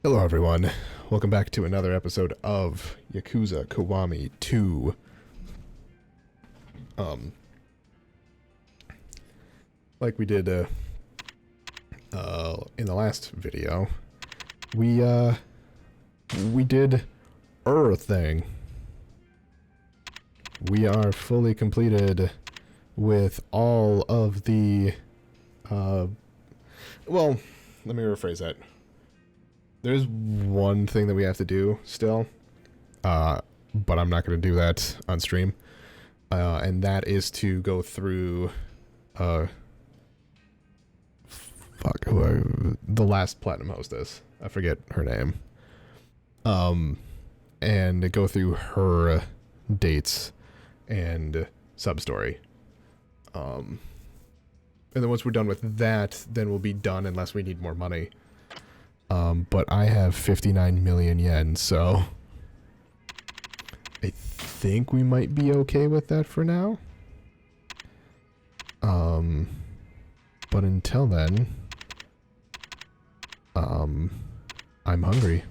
Hello everyone, welcome back to another episode of Yakuza Kiwami 2. Like we did in the last video, we did thing. We are fully completed with all of the well, let me rephrase that. There's one thing that we have to do still, but I'm not going to do that on stream, and that is to go through, the last platinum hostess, I forget her name, and go through her dates and sub-story, and then once we're done with that, then we'll be done unless we need more money. But I have 59 million yen, so I think we might be okay with that for now. But until then, I'm hungry.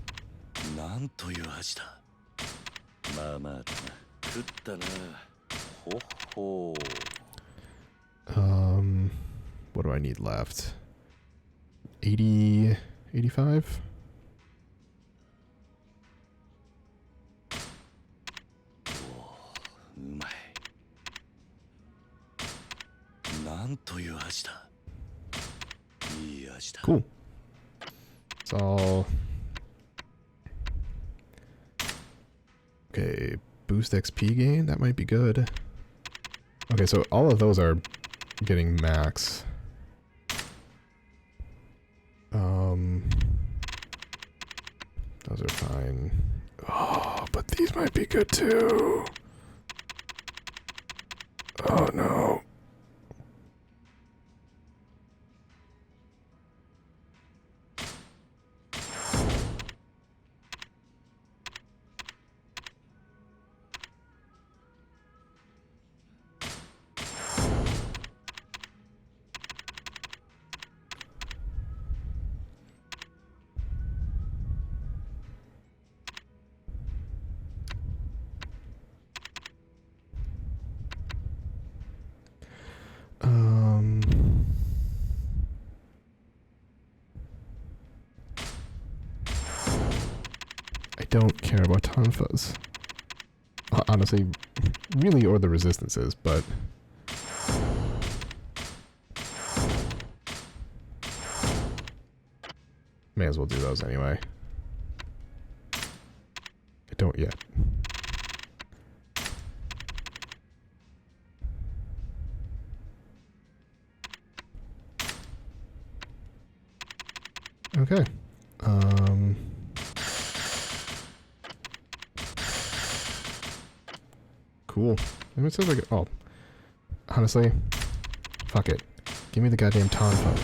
What do I need left? 85? Cool. It's all... Okay, boost XP gain? That might be good. Okay, so all of those are getting max. Those are fine. Oh, but these might be good too. Oh no. I don't care about Tonfas. Honestly, really, or the resistances, but... May as well do those anyway. I don't yet. Okay. Cool. Maybe it says like, oh, honestly, fuck it. Give me the goddamn Tonfa.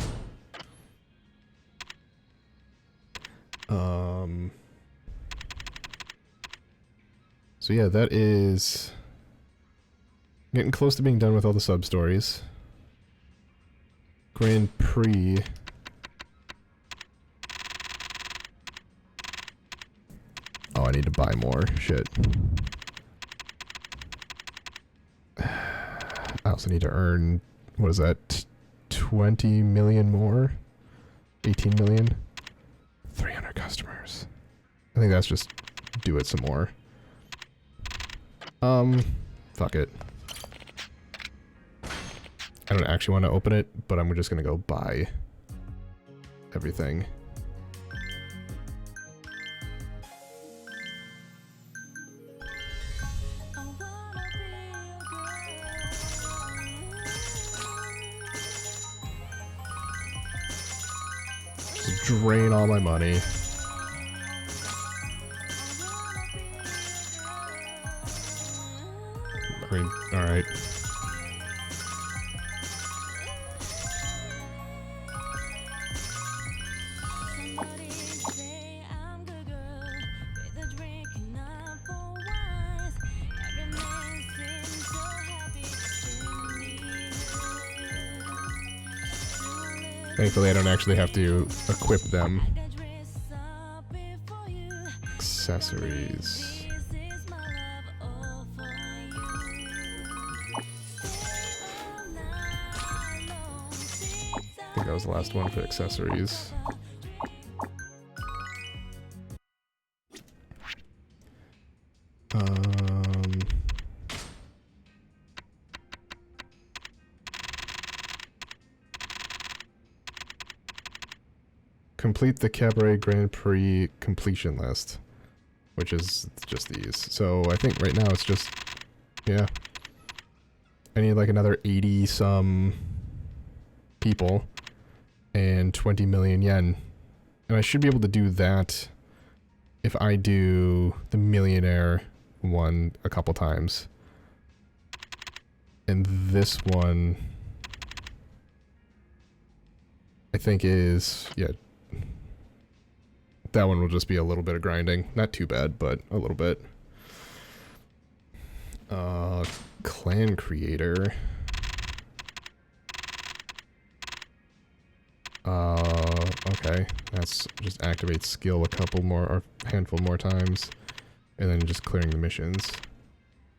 So yeah, that is getting close to being done with all the sub-stories. Grand Prix. Oh, I need to buy more. Shit. I also need to earn, what is that, 20 million more? 18 million? 300 customers. I think that's just do it some more. Fuck it. I don't actually want to open it, but I'm just gonna go buy everything. Just drain all my money. I mean, alright. Thankfully, I don't actually have to equip them. accessories. I think that was the last one for accessories. Complete the Cabaret Grand Prix completion list, which is just these. So I think right now it's just, yeah. I need like another 80-some people and 20 million yen. And I should be able to do that if I do the millionaire one a couple times. And this one, I think is, yeah, that one will just be a little bit of grinding. Not too bad, but a little bit. Clan creator. Okay. That's just activate skill a couple more, or a handful more times. And then just clearing the missions.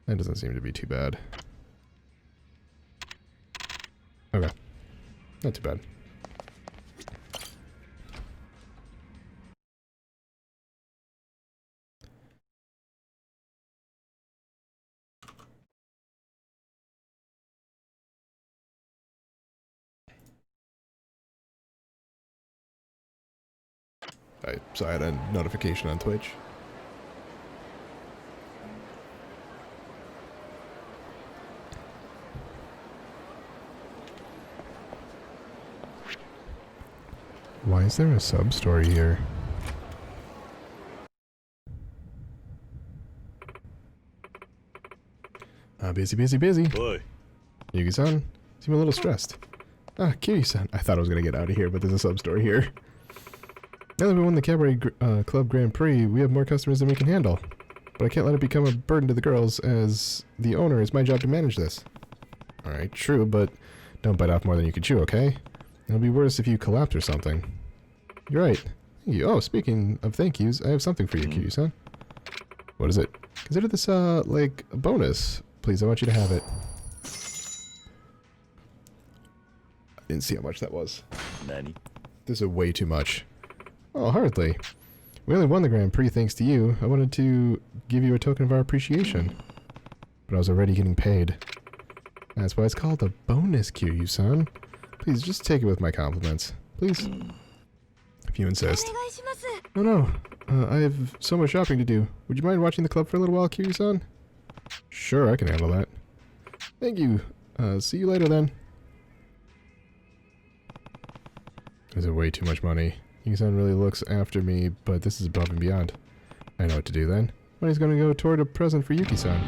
That doesn't seem to be too bad. Okay. Not too bad. So I had a notification on Twitch. Why is there a sub-story here? Busy, busy, busy. Boy. Yuki-san, seem a little stressed. Kiryu-san. I thought I was gonna get out of here, but there's a sub-story here. Now that we won the Cabaret Club Grand Prix, we have more customers than we can handle. But I can't let it become a burden to the girls. As the owner, it's my job to manage this. Alright, true, but don't bite off more than you can chew, okay? It'll be worse if you collapse or something. You're right. Thank you. Oh, speaking of thank yous, I have something for you, Kiryu-san. What is it? Consider this, like, a bonus. Please, I want you to have it. I didn't see how much that was. Nani? This is way too much. Oh, hardly. We only won the Grand Prix thanks to you. I wanted to give you a token of our appreciation. But I was already getting paid. That's why it's called a bonus, Kiryu-san. Please, just take it with my compliments. Please. If you insist. No. I have so much shopping to do. Would you mind watching the club for a little while, Kiryu-san? Sure, I can handle that. Thank you. See you later, then. This is way too much money. Yuki-san really looks after me, but this is above and beyond. I know what to do then. Money's gonna go toward a present for Yuki-san.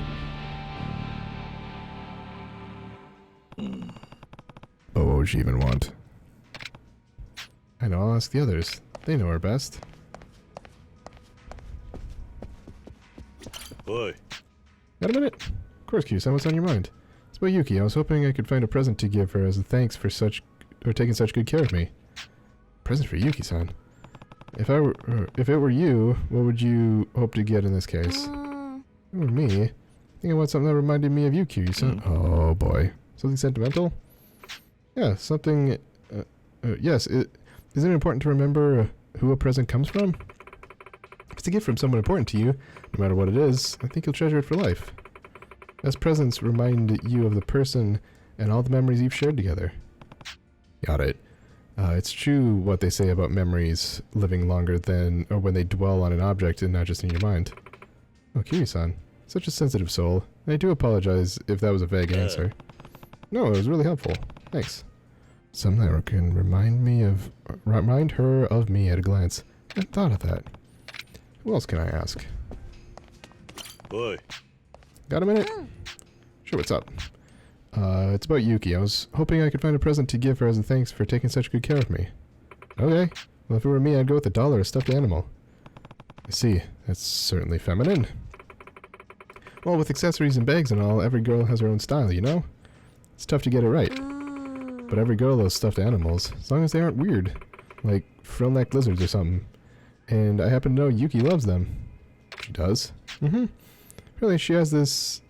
But what would she even want? I know, I'll ask the others. They know her best. Boy. Got a minute? Of course, Kiryu-san, what's on your mind? It's about Yuki. I was hoping I could find a present to give her as a thanks for taking such good care of me. Present for Yuki-san. If it were you, what would you hope to get in this case? If it were me, I think I want something that reminded me of you, Kiryu-san. Oh boy. Something sentimental? Yeah, something... yes, isn't it important to remember who a present comes from? If it's a gift from someone important to you, no matter what it is, I think you'll treasure it for life. As presents remind you of the person and all the memories you've shared together. Got it. It's true what they say about memories living longer than, or when they dwell on an object and not just in your mind. Oh, Kiryu-san, such a sensitive soul. And I do apologize if that was a vague answer. No, it was really helpful. Thanks. Something that can remind her of me at a glance. I thought of that. Who else can I ask? Boy. Got a minute? Sure, what's up? It's about Yuki. I was hoping I could find a present to give her as a thanks for taking such good care of me. Okay. Well, if it were me, I'd go with a dollar, a stuffed animal. I see. That's certainly feminine. Well, with accessories and bags and all, every girl has her own style, you know? It's tough to get it right. But every girl loves stuffed animals, as long as they aren't weird. Like frill-necked lizards or something. And I happen to know Yuki loves them. She does? Mm-hmm. Really, she has this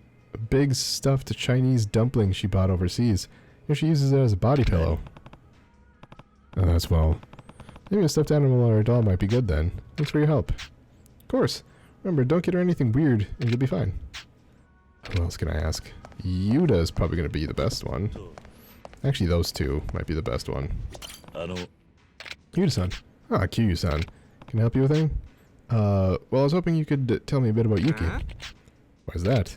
big stuffed Chinese dumpling she bought overseas. And she uses it as a body pillow. Oh, that's well. Maybe a stuffed animal or a doll might be good then. Thanks for your help. Of course. Remember, don't get her anything weird, and you'll be fine. Who else can I ask? Yuda's probably going to be the best one. Actually, those two might be the best one. Yuda-san. Ah, Kiryu-san. Can I help you with anything? Well, I was hoping you could tell me a bit about Yuki. Why's that?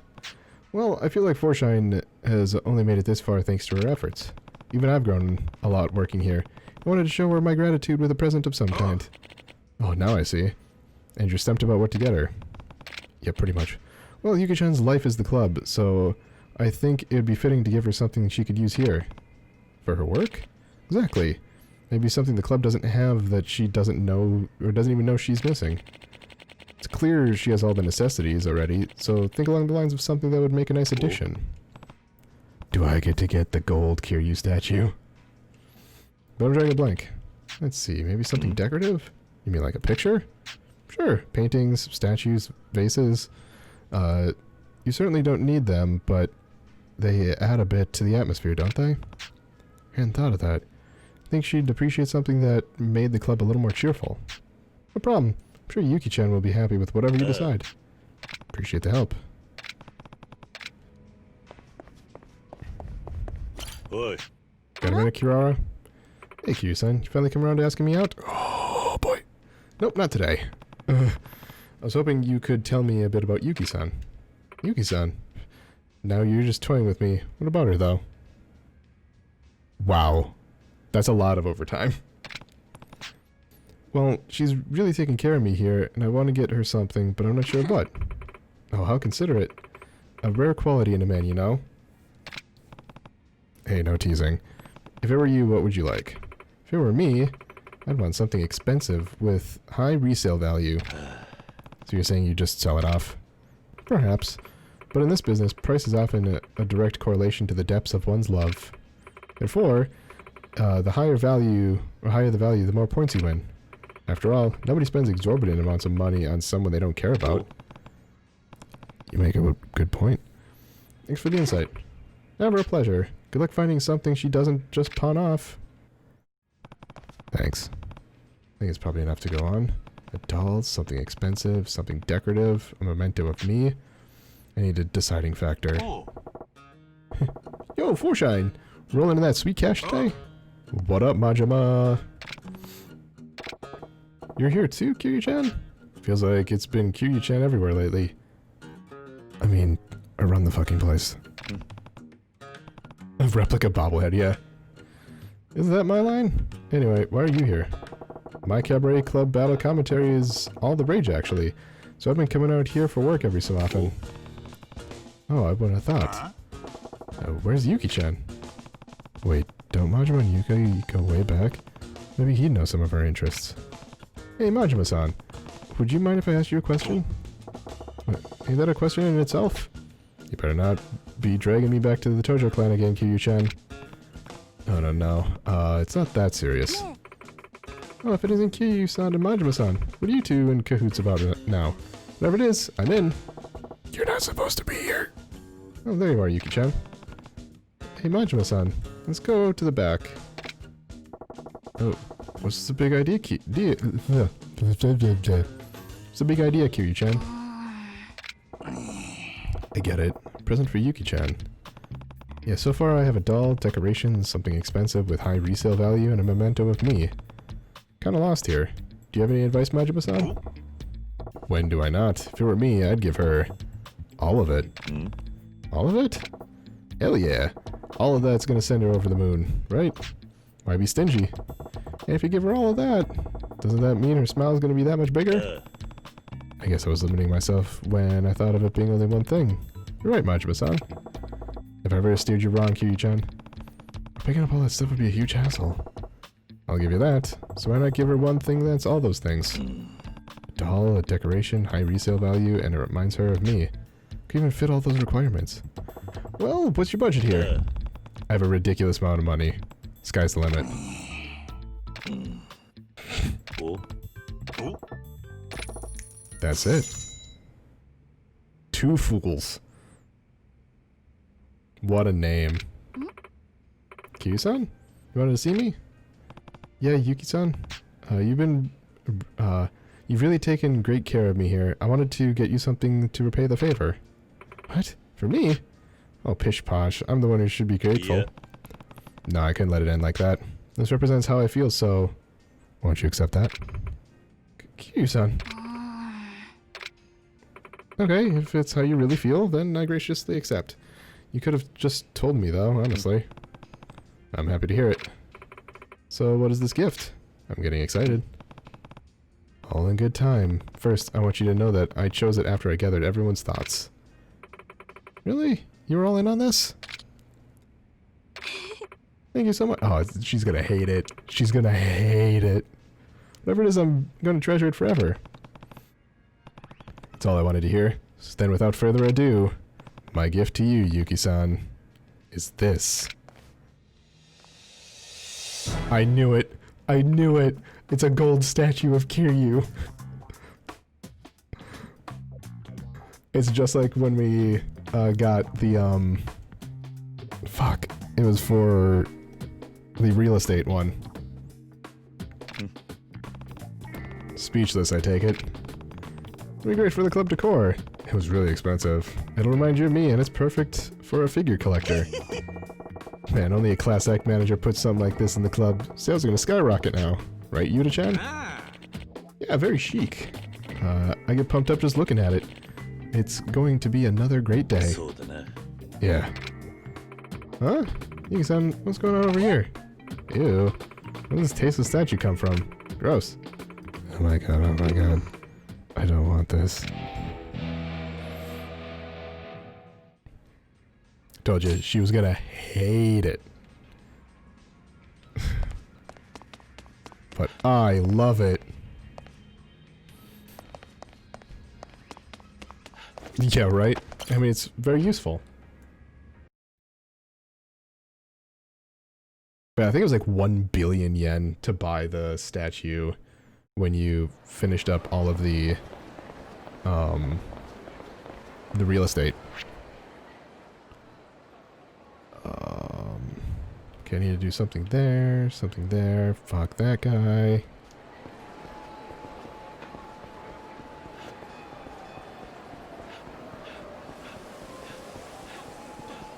Well, I feel like Forshine has only made it this far thanks to her efforts. Even I've grown a lot working here. I wanted to show her my gratitude with a present of some kind. Oh, now I see. And you're stumped about what to get her. Yeah, pretty much. Well, Yuki-chan's life is the club, so I think it would be fitting to give her something she could use here. For her work? Exactly. Maybe something the club doesn't have that she doesn't know, or doesn't even know she's missing. It's clear she has all the necessities already, so think along the lines of something that would make a nice addition. Do I get to get the gold Kiryu statue? But I'm drawing a blank. Let's see, maybe something decorative? You mean like a picture? Sure, paintings, statues, vases. You certainly don't need them, but they add a bit to the atmosphere, don't they? I hadn't thought of that. I think she'd appreciate something that made the club a little more cheerful. No problem. I'm sure Yuki-chan will be happy with whatever you decide. Appreciate the help. Oi. Got a minute, Kirara? Hey, Kiryu-san. You finally come around to asking me out? Oh, boy. Nope, not today. I was hoping you could tell me a bit about Yuki-san. Yuki-san? Now you're just toying with me. What about her, though? Wow. That's a lot of overtime. Well, she's really taking care of me here, and I want to get her something, but I'm not sure what. Oh, how considerate. A rare quality in a man, you know? Hey, no teasing. If it were you, what would you like? If it were me, I'd want something expensive with high resale value. So you're saying you just sell it off? Perhaps. But in this business, price is often a direct correlation to the depths of one's love. Therefore, the higher the value, the more points you win. After all, nobody spends exorbitant amounts of money on someone they don't care about. You make a good point. Thanks for the insight. Never a pleasure. Good luck finding something she doesn't just pawn off. Thanks. I think it's probably enough to go on. A doll, something expensive, something decorative, a memento of me. I need a deciding factor. Yo, Forshine! Rolling in that sweet cash today? What up, Majima? You're here too, Kiryu-chan? Feels like it's been Kiryu-chan everywhere lately. I mean, around the fucking place. A replica bobblehead, yeah. Isn't that my line? Anyway, why are you here? My Cabaret Club battle commentary is all the rage, actually. So I've been coming out here for work every so often. Oh, I wouldn't have thought. Where's Yuki-chan? Wait, don't Majima and Yuki go way back? Maybe he'd know some of our interests. Hey, Majima-san. Would you mind if I asked you a question? Ain't that a question in itself? You better not be dragging me back to the Tojo clan again, Kiryu-chan. Oh, no. It's not that serious. Oh, if it isn't Kiryu-san and Majima-san, what are you two in cahoots about now? Whatever it is, I'm in. You're not supposed to be here. Oh, there you are, Yuki-chan. Hey, Majima-san, let's go to the back. Oh, what's the big idea, What's the big idea, Kiryu-chan? I get it. Present for Yuki-chan. Yeah, so far I have a doll, decorations, something expensive with high resale value, and a memento of me. Kinda lost here. Do you have any advice, Majima-san? When do I not? If it were me, I'd give her all of it. All of it? Hell yeah. All of that's gonna send her over the moon, right? Why be stingy? And if you give her all of that, doesn't that mean her smile's gonna be that much bigger? I guess I was limiting myself when I thought of it being only one thing. You're right, Majima-san. If I ever steered you wrong, Kiryu-chan, picking up all that stuff would be a huge hassle. I'll give you that. So why not give her one thing that's all those things? A doll, a decoration, high resale value, and it reminds her of me. Could even fit all those requirements. Well, what's your budget here? I have a ridiculous amount of money. Sky's the limit. That's it. Two fools. What a name. Kiryu-san? You wanted to see me? Yeah, Yuki-san. You've really taken great care of me here. I wanted to get you something to repay the favor. What? For me? Oh, pish posh. I'm the one who should be grateful. Yeah. No, I couldn't let it end like that. This represents how I feel, so won't you accept that? Kiryu-san. Okay, if it's how you really feel, then I graciously accept. You could have just told me, though, honestly. I'm happy to hear it. So, what is this gift? I'm getting excited. All in good time. First, I want you to know that I chose it after I gathered everyone's thoughts. Really? You were all in on this? Thank you so much. Oh, she's gonna hate it. She's gonna hate it. Whatever it is, I'm gonna treasure it forever. That's all I wanted to hear. So then, without further ado, my gift to you, Yuki-san, is this. I knew it. I knew it. It's a gold statue of Kiryu. It's just like when we got the, fuck. It was for the real estate one. Speechless, I take it. It'll be great for the club decor. It was really expensive. It'll remind you of me, and it's perfect for a figure collector. Man, only a class act manager puts something like this in the club. Sales are gonna skyrocket now. Right, Yuta-chan? Yeah, very chic. I get pumped up just looking at it. It's going to be another great day. Yeah. Huh? Yuki-san, what's going on over here? Ew. Where does this tasteless statue come from? Gross. Oh my god, oh my god. I don't want this. Told you, she was gonna hate it. But I love it. Yeah, right? I mean, it's very useful. But I think it was like 1 billion yen to buy the statue when you finished up all of the real estate. Okay, I need to do something there, something there. Fuck that guy.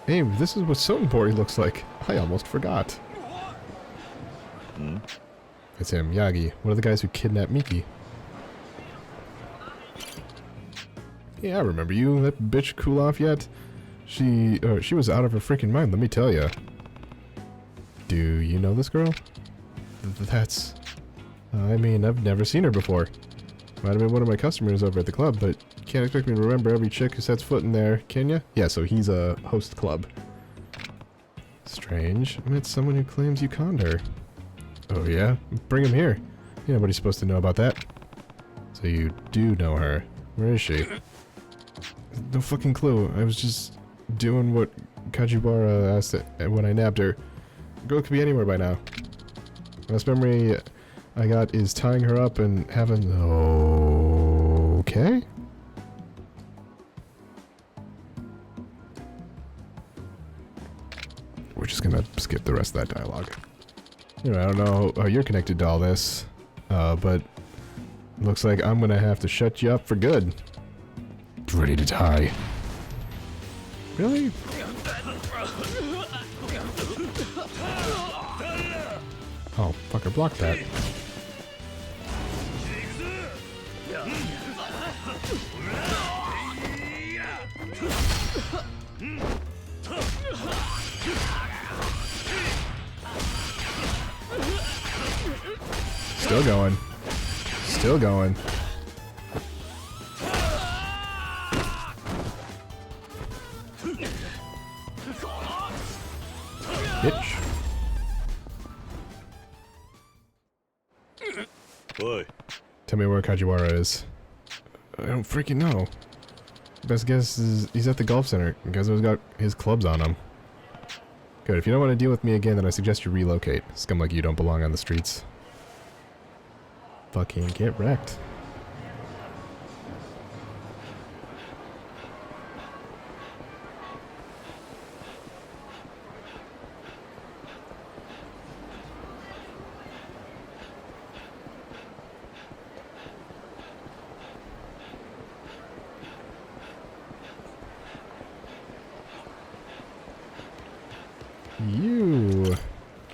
Hey, this is what Sotenbori looks like. I almost forgot. It's him, Yagi, one of the guys who kidnapped Miki. Yeah, I remember you. That bitch cool off yet? She was out of her freaking mind, let me tell ya. Do you know this girl? That's... I mean, I've never seen her before. Might have been one of my customers over at the club, but can't expect me to remember every chick who sets foot in there, can ya? Yeah, so he's a host club. Strange. I met someone who claims you conned her. Oh yeah? Bring him here. Yeah, nobody's supposed to know about that. So you do know her. Where is she? No fucking clue. I was just doing what Kajibara asked when I nabbed her. Girl could be anywhere by now. Last memory I got is tying her up and having... Okay? We're just gonna skip the rest of that dialogue. Anyway, I don't know how you're connected to all this, but looks like I'm gonna have to shut you up for good. Ready to die. Really? Oh, fucker, block that. Still going. Still going. Bitch. Boy. Tell me where Kajiwara is. I don't freaking know. Best guess is he's at the golf center. Because he's got his clubs on him. Good, if you don't want to deal with me again, then I suggest you relocate. Scum like you don't belong on the streets. Fucking get wrecked. You.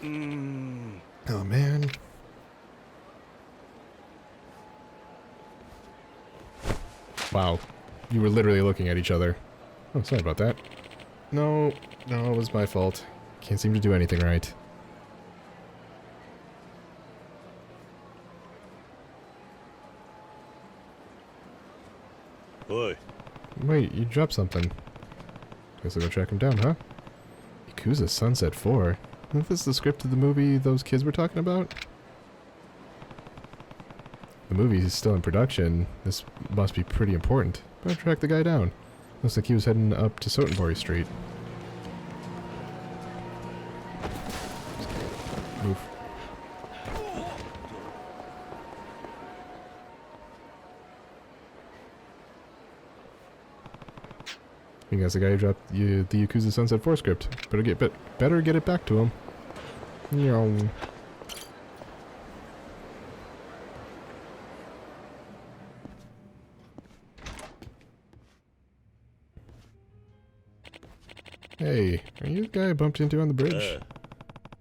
Mm. Oh, man. Wow. You were literally looking at each other. Oh, sorry about that. No, it was my fault. Can't seem to do anything right. Boy. Wait, you dropped something. Guess I'll go track him down, huh? Yakuza Sunset 4? Isn't this the script of the movie those kids were talking about? The movie is still in production. This must be pretty important. Better track the guy down. Looks like he was heading up to Sotenbori Street. Move. I think that's the guy who dropped the Yakuza Sunset 4 script. Better get it back to him. Meow. Hey, are you the guy I bumped into on the bridge?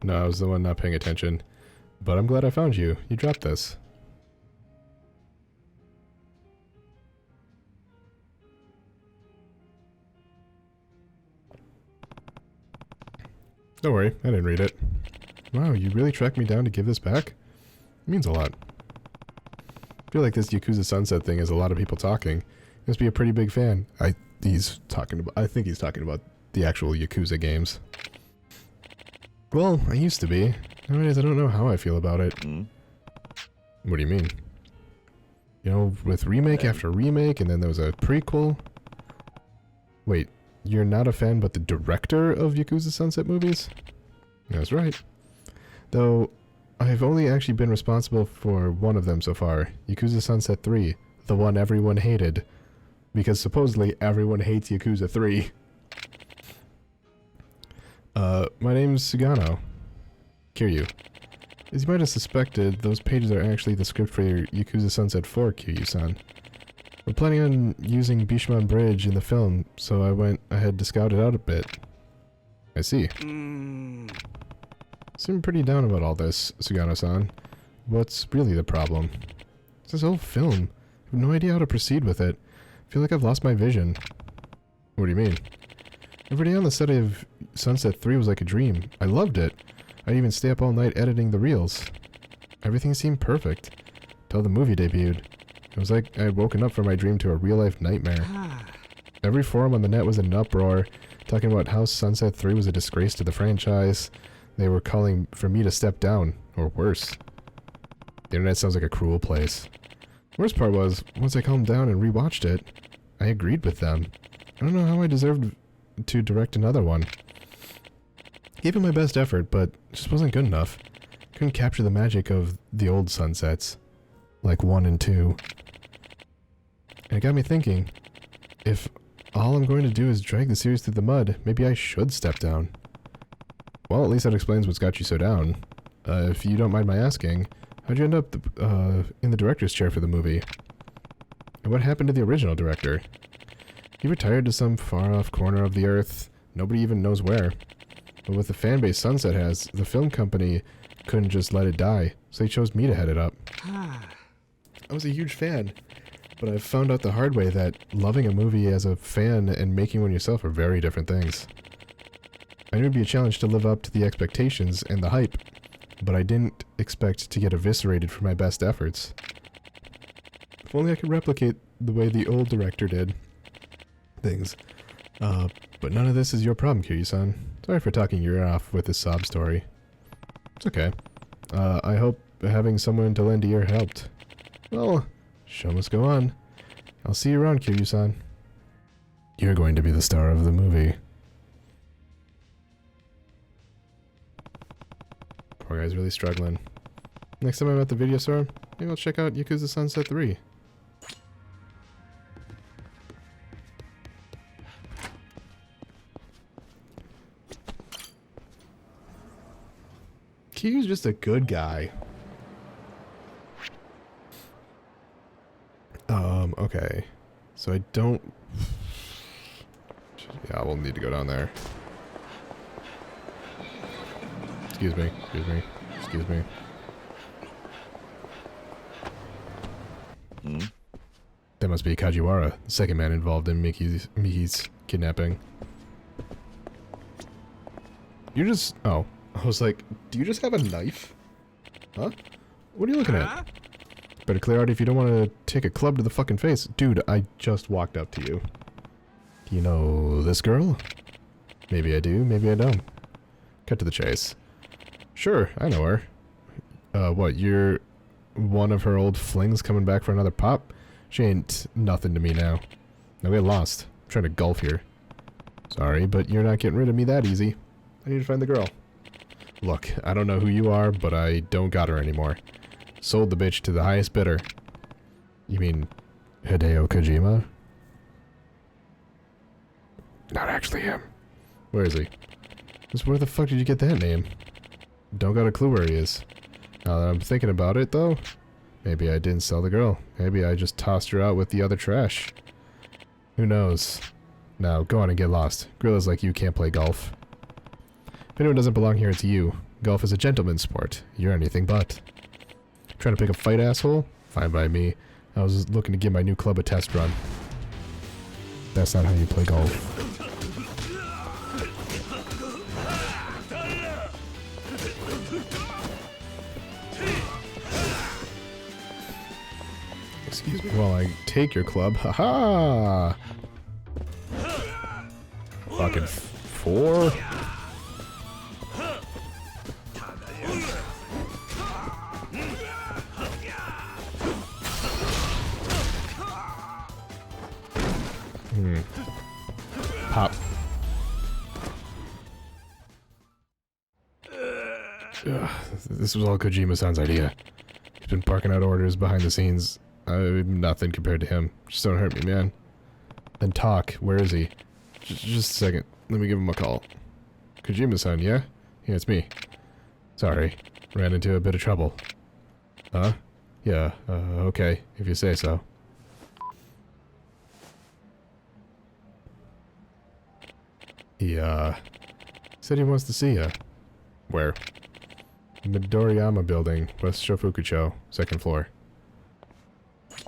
No, I was the one not paying attention. But I'm glad I found you. You dropped this. Don't worry, I didn't read it. Wow, you really tracked me down to give this back? It means a lot. I feel like this Yakuza Sunset thing is a lot of people talking. He must be a pretty big fan. I think he's talking about the actual Yakuza games. Well, I used to be. Nowadays, I don't know how I feel about it. Mm. What do you mean? You know, with remake after remake, and then there was a prequel. Wait, you're not a fan but the director of Yakuza Sunset movies? That's right. Though, I've only actually been responsible for one of them so far. Yakuza Sunset 3. The one everyone hated. Because supposedly everyone hates Yakuza 3. My name's Sugano. Kiryu. As you might have suspected, those pages are actually the script for your Yakuza Sunset 4, Kiryu-san. We're planning on using Bishamon Bridge in the film, so I went ahead to scout it out a bit. I see. Seem pretty down about all this, Sugano-san. What's really the problem? It's this whole film. I have no idea how to proceed with it. I feel like I've lost my vision. What do you mean? Every day on the set of Sunset 3 was like a dream. I loved it. I'd even stay up all night editing the reels. Everything seemed perfect. Till the movie debuted. It was like I had woken up from my dream to a real-life nightmare. Every forum on the net was in an uproar, talking about how Sunset 3 was a disgrace to the franchise. They were calling for me to step down, or worse. The internet sounds like a cruel place. Worst part was, once I calmed down and rewatched it, I agreed with them. I don't know how I deserved to direct another one. Gave it my best effort, but it just wasn't good enough. Couldn't capture the magic of the old Sunsets, like 1 and 2. And it got me thinking, if all I'm going to do is drag the series through the mud, maybe I should step down. Well, at least that explains what's got you so down. If you don't mind my asking, how'd you end up in the director's chair for the movie? And what happened to the original director? He retired to some far-off corner of the earth. Nobody even knows where. But with the fanbase Sunset has, the film company couldn't just let it die, so they chose me to head it up. I was a huge fan, but I've found out the hard way that loving a movie as a fan and making one yourself are very different things. I knew it'd be a challenge to live up to the expectations and the hype, but I didn't expect to get eviscerated for my best efforts. If only I could replicate the way the old director did things. But none of this is your problem, Kiryu-san. Sorry for talking your ear off with this sob story. It's okay. I hope having someone to lend a ear helped. Well, show must go on. I'll see you around, Kiryu-san. You're going to be the star of the movie. Poor guy's really struggling. Next time I'm at the video store, maybe I'll check out Yakuza Sunset 3. Kiryu's just a good guy. Okay. So I don't... Yeah, we'll need to go down there. Excuse me. Excuse me. Excuse me. That must be Kajiwara, the second man involved in Miki's kidnapping. You're just... Oh. I was like, do you just have a knife? Huh? What are you looking at? Better clear out if you don't want to take a club to the fucking face. Dude, I just walked up to you. Do you know this girl? Maybe I do, maybe I don't. Cut to the chase. Sure, I know her. What, you're one of her old flings coming back for another pop? She ain't nothing to me now. Now get lost. I'm trying to golf here. Sorry, but you're not getting rid of me that easy. I need to find the girl. Look, I don't know who you are, but I don't got her anymore. Sold the bitch to the highest bidder. You mean Hideo Kojima? Not actually him. Where is he? Just where the fuck did you get that name? Don't got a clue where he is. Now that I'm thinking about it, though, maybe I didn't sell the girl. Maybe I just tossed her out with the other trash. Who knows? Now, go on and get lost. Gorillas like you can't play golf. If anyone doesn't belong here, it's you. Golf is a gentleman's sport. You're anything but. Trying to pick a fight, asshole? Fine by me. I was just looking to give my new club a test run. That's not how you play golf. Excuse me while I take your club. Haha! Fucking 4? Pop. Ugh, this was all Kojima-san's idea. He's been barking out orders behind the scenes. Nothing compared to him. Just don't hurt me, man. Then talk. Where is he? Just a second. Let me give him a call. Kojima-san, yeah? Yeah, it's me. Sorry. Ran into a bit of trouble. Huh? Yeah, okay. If you say so. He, said he wants to see ya. Where? In the Doriyama building, West Shofukucho, 2nd floor.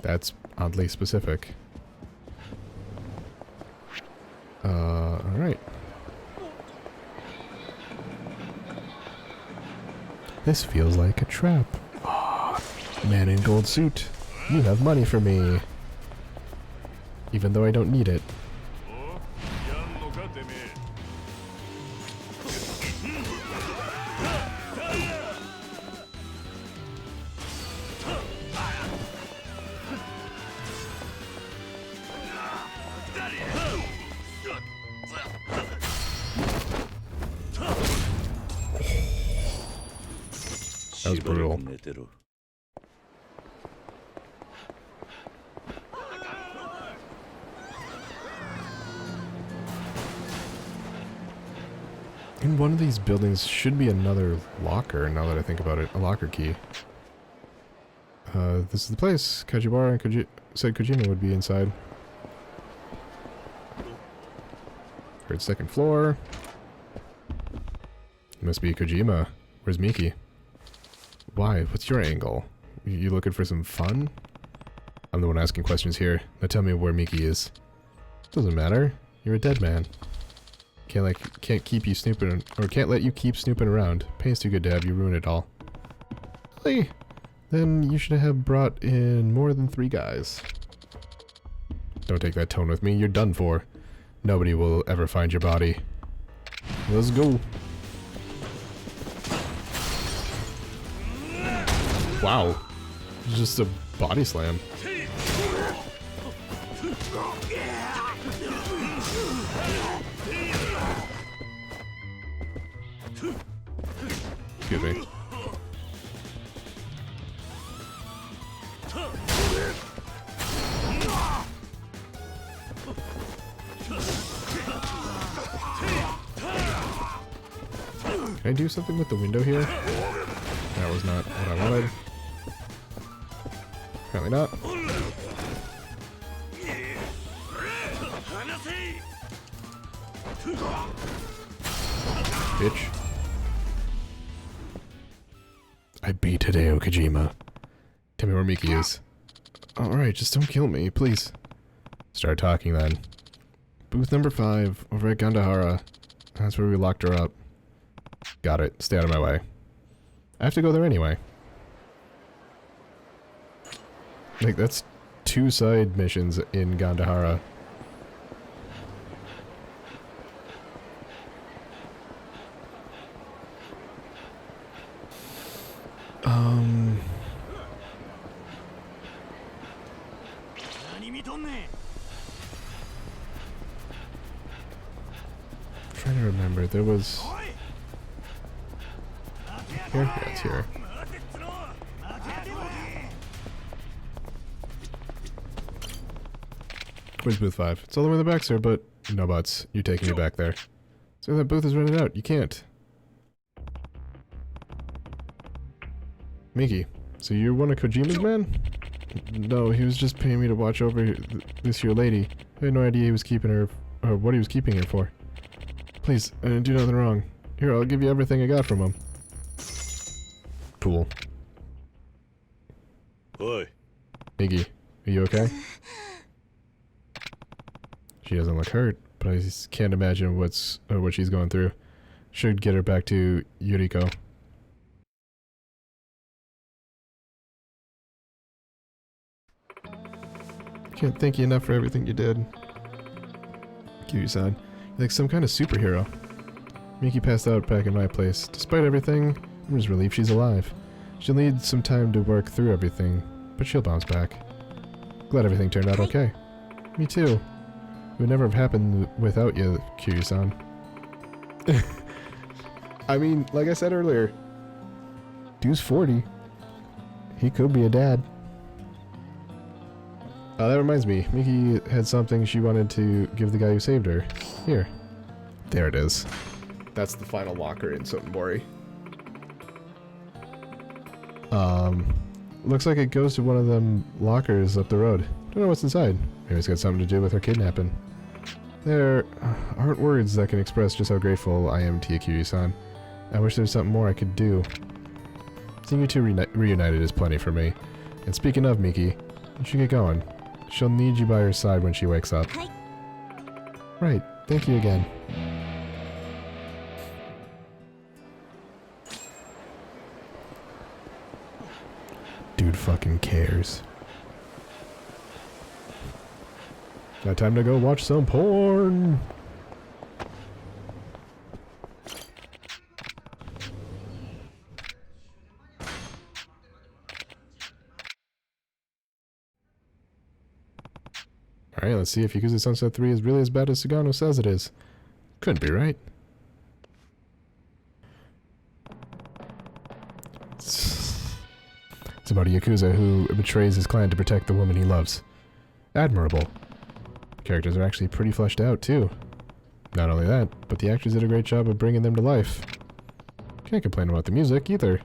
That's oddly specific. Alright. This feels like a trap. Ah, man in gold suit. You have money for me. Even though I don't need it. That was brutal. In one of these buildings should be another locker, now that I think about it. A locker key. This is the place. Kajiwara and said Kojima would be inside. Heard 2nd floor. Must be Kojima. Where's Miki? Why? What's your angle? You looking for some fun? I'm the one asking questions here. Now tell me where Miki is. Doesn't matter. You're a dead man. Can't keep you snooping, or can't let you keep snooping around. Pain's too good to have you ruin it all. Really? Then you should have brought in more than 3 guys. Don't take that tone with me. You're done for. Nobody will ever find your body. Let's go. Wow. Just a body slam. Excuse me. Can I do something with the window here? That was not what I wanted. Apparently not. Bitch. I beat Hideo Kojima. Tell me where Miki is. Alright, just don't kill me, please. Start talking then. Booth number 5, over at Gandahara. That's where we locked her up. Got it. Stay out of my way. I have to go there anyway. Like, that's 2 side missions in Gandahara. Trying to remember, there was... Here? Yeah, it's here. Where's booth 5? It's all the way in the back, sir, but... No buts. You're taking me back there. So that booth is rented out. You can't. Miki, so you're one of Kojima's men? No, he was just paying me to watch over this here lady. I had no idea he was keeping her... or what he was keeping her for. Please, I didn't do nothing wrong. Here, I'll give you everything I got from him. Cool. Oi. Miki, are you okay? She doesn't look hurt, but I just can't imagine what she's going through. Should get her back to Yuriko. Can't thank you enough for everything you did. Kiryu-san, you're like some kind of superhero. Miki passed out back in my place. Despite everything, I'm just relieved she's alive. She'll need some time to work through everything, but she'll bounce back. Glad everything turned out okay. Me too. It would never have happened without you, Kiryu-san. I mean, like I said earlier, dude's 40. He could be a dad. That reminds me, Miki had something she wanted to give the guy who saved her. Here. There it is. That's the final locker in Sotenbori. Looks like it goes to one of them lockers up the road. Don't know what's inside. Maybe it's got something to do with her kidnapping. There aren't words that can express just how grateful I am to you, Kiryu-san. I wish there was something more I could do. Seeing you two reunited is plenty for me. And speaking of Miki, you should get going. She'll need you by her side when she wakes up. Right, thank you again. Dude fucking cares. Now time to go watch some porn! Alright, let's see if Yakuza Sunset 3 is really as bad as Sugano says it is. Couldn't be, right? It's about a Yakuza who betrays his clan to protect the woman he loves. Admirable. The characters are actually pretty fleshed out, too. Not only that, but the actors did a great job of bringing them to life. Can't complain about the music, either. It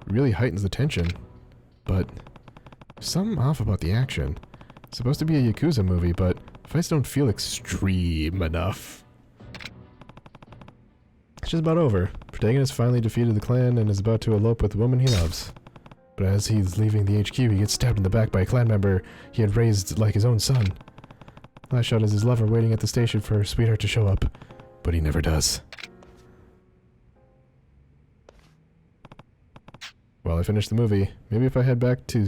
really heightens the tension. But there's something off about the action. It's supposed to be a Yakuza movie, but fights don't feel extreme enough. It's just about over. Protagonist finally defeated the clan and is about to elope with the woman he loves. But as he's leaving the HQ, he gets stabbed in the back by a clan member he had raised like his own son. Last shot is his lover waiting at the station for her sweetheart to show up, but he never does. Well, I finished the movie. Maybe if I head back to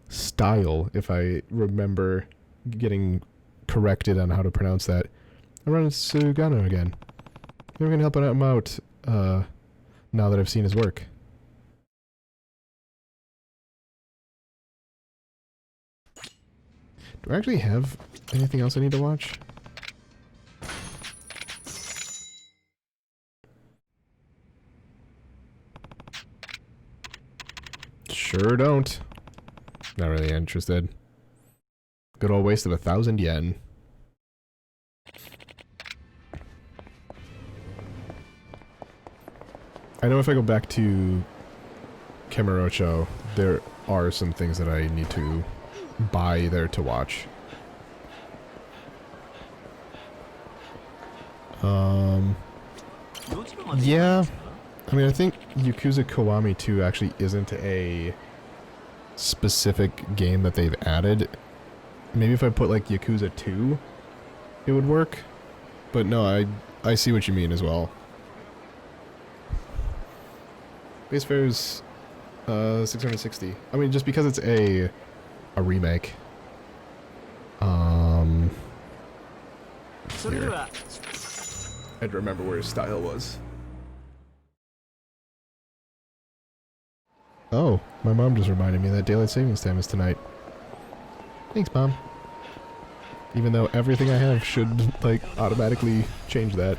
Style, if I remember getting corrected on how to pronounce that, I'll run into Sugano again. Maybe we can help him out now that I've seen his work. Do I actually have anything else I need to watch? Sure don't. Not really interested. Good old waste of 1,000 yen. I know if I go back to Kamurocho, there are some things that I need to buy there to watch. Yeah, I mean, I think Yakuza Kiwami 2 actually isn't a specific game that they've added. Maybe if I put like Yakuza 2, it would work. But no, I see what you mean as well. Base fare's 660. I mean, just because it's a remake. Here. I had to remember where his style was. Oh, my mom just reminded me that daylight savings time is tonight. Thanks, Mom. Even though everything I have should, like, automatically change that.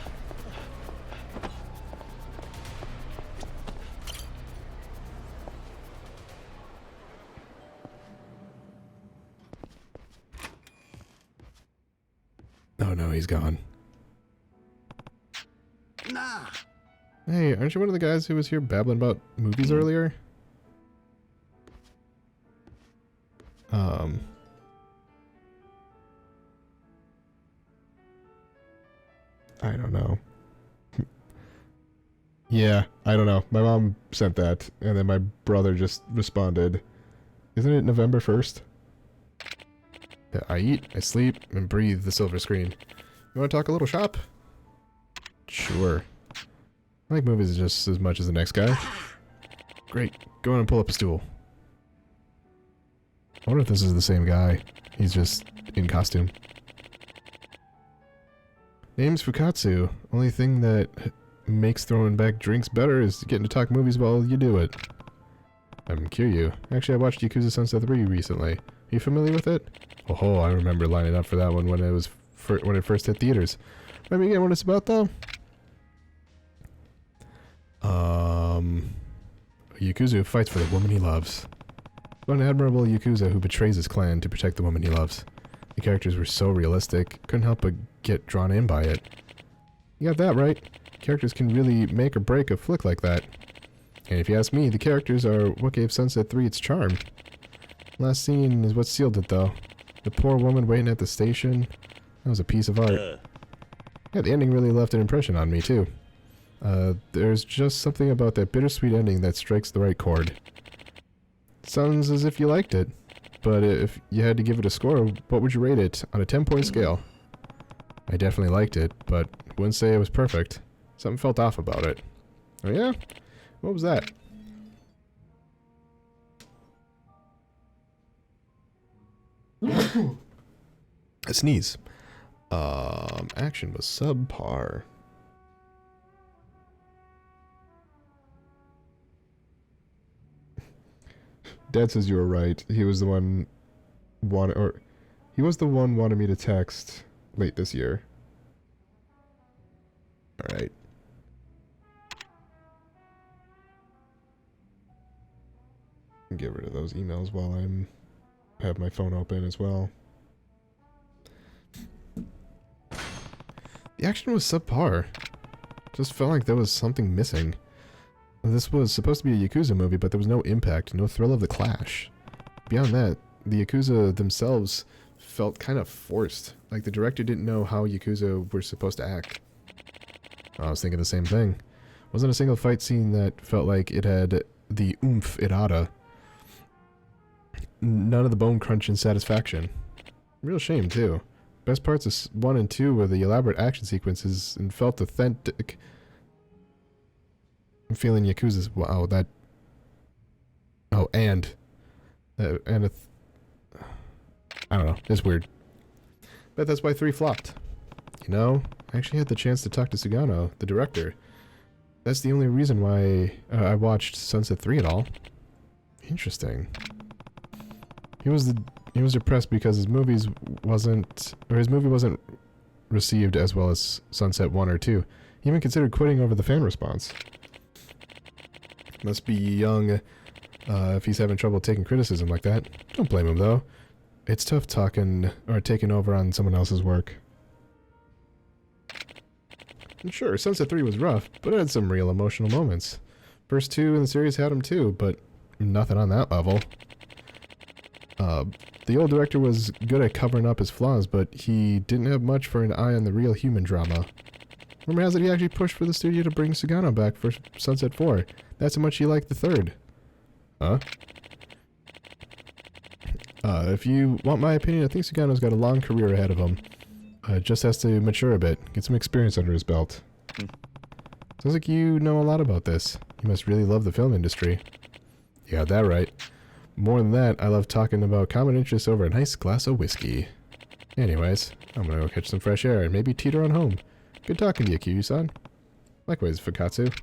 Oh no, he's gone. Nah. Hey, aren't you one of the guys who was here babbling about movies earlier? I don't know. Yeah, I don't know. My mom sent that, and then my brother just responded. Isn't it November 1st? Yeah, I eat, I sleep, and breathe the silver screen. You want to talk a little shop? Sure. I like movies just as much as the next guy. Great. Go on and pull up a stool. I wonder if this is the same guy. He's just in costume. Name's Fukatsu. Only thing that makes throwing back drinks better is getting to talk movies while you do it. I'm Kiryu. Actually, I watched Yakuza Sunset 3 recently. Are you familiar with it? Oh, I remember lining up for that one when it first hit theaters. Remember again what it's about, though? A Yakuza who fights for the woman he loves. One admirable Yakuza who betrays his clan to protect the woman he loves. The characters were so realistic, couldn't help but get drawn in by it. You got that right. Characters can really make or break a flick like that. And if you ask me, the characters are what gave Sunset 3 its charm. Last scene is what sealed it, though. The poor woman waiting at the station, that was a piece of art. Yeah, the ending really left an impression on me, too. There's just something about that bittersweet ending that strikes the right chord. Sounds as if you liked it, but if you had to give it a score, what would you rate it on a 10-point scale? I definitely liked it, but wouldn't say it was perfect. Something felt off about it. Oh yeah? What was that? A sneeze. Action was subpar. Dad says you were right. He was the one wanted me to text late this year. Alright. Get rid of those emails while have my phone open as well. The action was subpar. Just felt like there was something missing. This was supposed to be a Yakuza movie, but there was no impact, no thrill of the clash. Beyond that, the Yakuza themselves felt kind of forced. Like the director didn't know how Yakuza were supposed to act. I was thinking the same thing. Wasn't a single fight scene that felt like it had the oomph it oughta. None of the bone crunch and satisfaction. Real shame, too. Best parts of 1 and 2 were the elaborate action sequences and felt authentic. I'm feeling Yakuza's... Wow, that... Oh, and... I don't know. It's weird. Bet that's why 3 flopped. You know, I actually had the chance to talk to Sugano, the director. That's the only reason why I watched Sunset 3 at all. Interesting. He was depressed because his movie wasn't received as well as Sunset 1 or 2. He even considered quitting over the fan response. Must be young if he's having trouble taking criticism like that. Don't blame him though. It's tough taking over on someone else's work. And sure, Sunset 3 was rough, but it had some real emotional moments. First 2 in the series had them too, but nothing on that level. The old director was good at covering up his flaws, but he didn't have much for an eye on the real human drama. Rumor has it he actually pushed for the studio to bring Sugano back for Sunset 4. That's how much he liked the third. Huh? If you want my opinion, I think Sugano's got a long career ahead of him. Just has to mature a bit, get some experience under his belt. Sounds like you know a lot about this. You must really love the film industry. You got that right. More than that, I love talking about common interests over a nice glass of whiskey. Anyways, I'm gonna go catch some fresh air and maybe teeter on home. Good talking to you, Kiryu-san. Likewise, Fukatsu.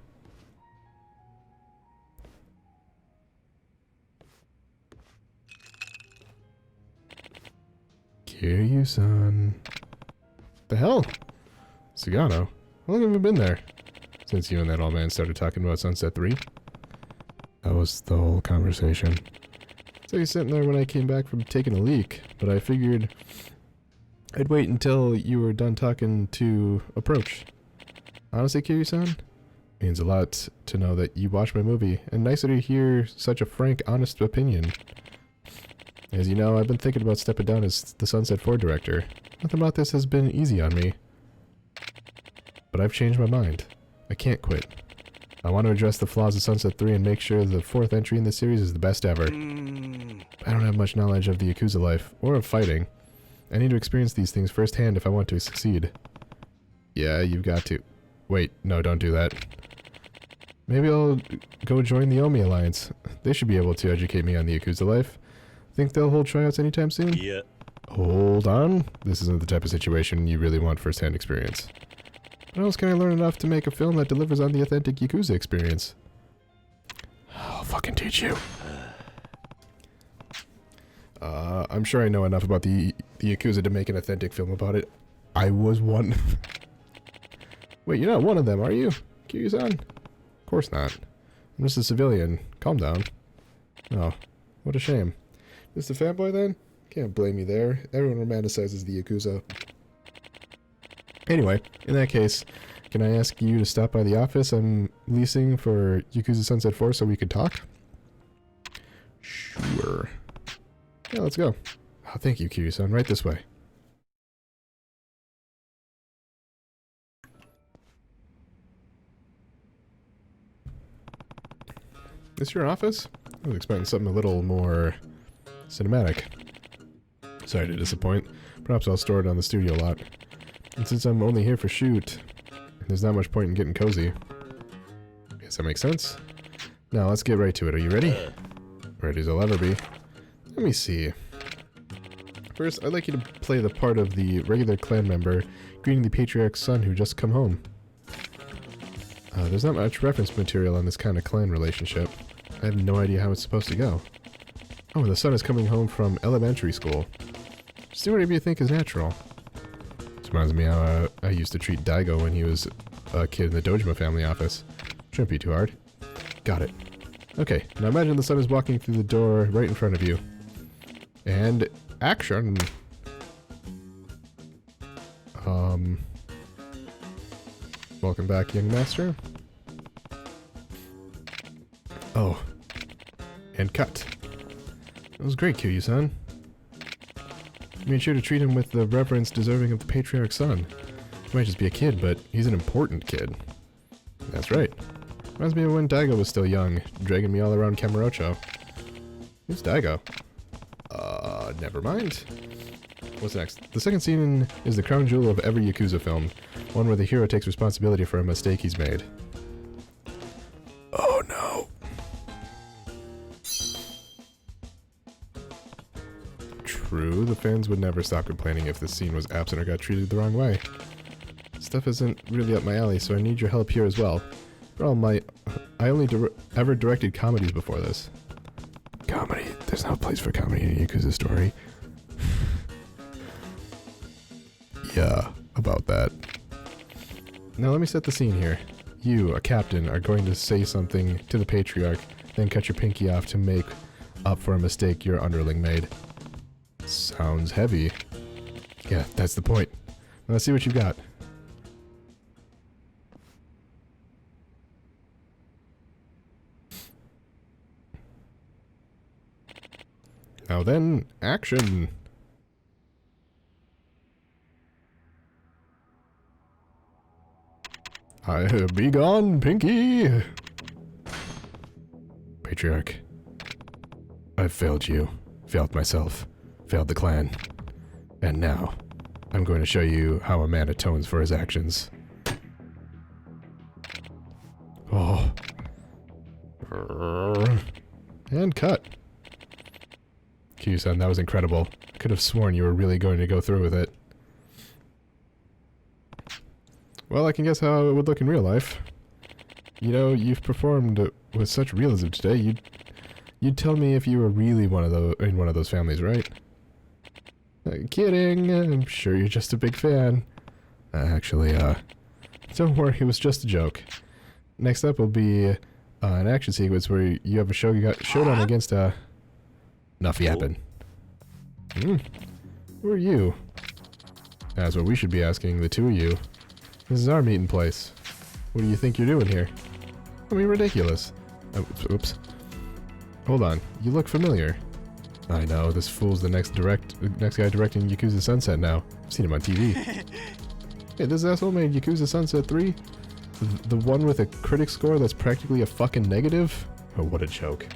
Kiryu-san. The hell? Sugano? How long have you been there? Since you and that old man started talking about Sunset 3? That was the whole conversation. So you're sitting there when I came back from taking a leak, but I figured I'd wait until you were done talking to approach. Honestly, Kiryu-san, means a lot to know that you watched my movie, and nicer to hear such a frank, honest opinion. As you know, I've been thinking about stepping down as the Sunset 4 director. Nothing about this has been easy on me. But I've changed my mind. I can't quit. I want to address the flaws of Sunset 3 and make sure the 4th entry in the series is the best ever. I don't have much knowledge of the Yakuza life, or of fighting. I need to experience these things firsthand if I want to succeed. Yeah, you've got to. Wait, no, don't do that. Maybe I'll go join the Omi Alliance. They should be able to educate me on the Yakuza life. Think they'll hold tryouts anytime soon? Yeah. Hold on. This isn't the type of situation you really want firsthand experience. When else can I learn enough to make a film that delivers on the authentic Yakuza experience? I'll fucking teach you. I'm sure I know enough about the Yakuza to make an authentic film about it. I was one. Wait, you're not one of them, are you? Kiryu-san? Of course not. I'm just a civilian. Calm down. Oh, what a shame. Just a fanboy then? Can't blame you there. Everyone romanticizes the Yakuza. Anyway, in that case, can I ask you to stop by the office I'm leasing for Yakuza Sunset 4 so we could talk? Sure. Yeah, let's go. Oh, thank you, Kiryu-san. Right this way. This your office? I was expecting something a little more cinematic. Sorry to disappoint. Perhaps I'll store it on the studio lot. And since I'm only here for shoot, there's not much point in getting cozy. Guess that makes sense. Now let's get right to it. Are you ready? Ready as I'll ever be. Let me see. First, I'd like you to play the part of the regular clan member greeting the patriarch's son who just come home. There's not much reference material on this kind of clan relationship. I have no idea how it's supposed to go. Oh, the son is coming home from elementary school. Just do whatever you think is natural. This reminds me how I used to treat Daigo when he was a kid in the Dojima family office. Shouldn't be too hard. Got it. Okay, now imagine the son is walking through the door right in front of you. And action! Welcome back, young master. Oh. And cut. That was great, Kiryu-san. You made sure to treat him with the reverence deserving of the patriarch's son. He might just be a kid, but he's an important kid. That's right. Reminds me of when Daigo was still young, dragging me all around Kamurocho. Who's Daigo? Never mind. What's next? The second scene is the crown jewel of every Yakuza film. One where the hero takes responsibility for a mistake he's made. Oh no. True, the fans would never stop complaining if the scene was absent or got treated the wrong way. Stuff isn't really up my alley, so I need your help here as well. For all my... I only ever directed comedies before this. Comedy? There's no place for comedy in a Yakuza story. Yeah, about that. Now let me set the scene here. You, a captain, are going to say something to the patriarch, then cut your pinky off to make up for a mistake your underling made. Sounds heavy. Yeah, that's the point. Now let's see what you got. Now then, action! Be gone, Pinky! Patriarch. I've failed you. Failed myself. Failed the clan. And now, I'm going to show you how a man atones for his actions. Oh. And cut. Kiryu-san, that was incredible. I could have sworn you were really going to go through with it. Well, I can guess how it would look in real life. You know, you've performed with such realism today. You'd tell me if you were really in one of those families, right? Kidding. I'm sure you're just a big fan. Actually, don't worry, it was just a joke. Next up will be an action sequence where you have a showdown against enough yapping. Who are you? That's what we should be asking the two of you. This is our meeting place. What do you think you're doing here? I mean, ridiculous. Oops. Hold on. You look familiar. I know, this fool's the next guy directing Yakuza Sunset now. I've seen him on TV. Hey, this asshole made Yakuza Sunset 3? The one with a critic score that's practically a fucking negative? Oh, what a joke.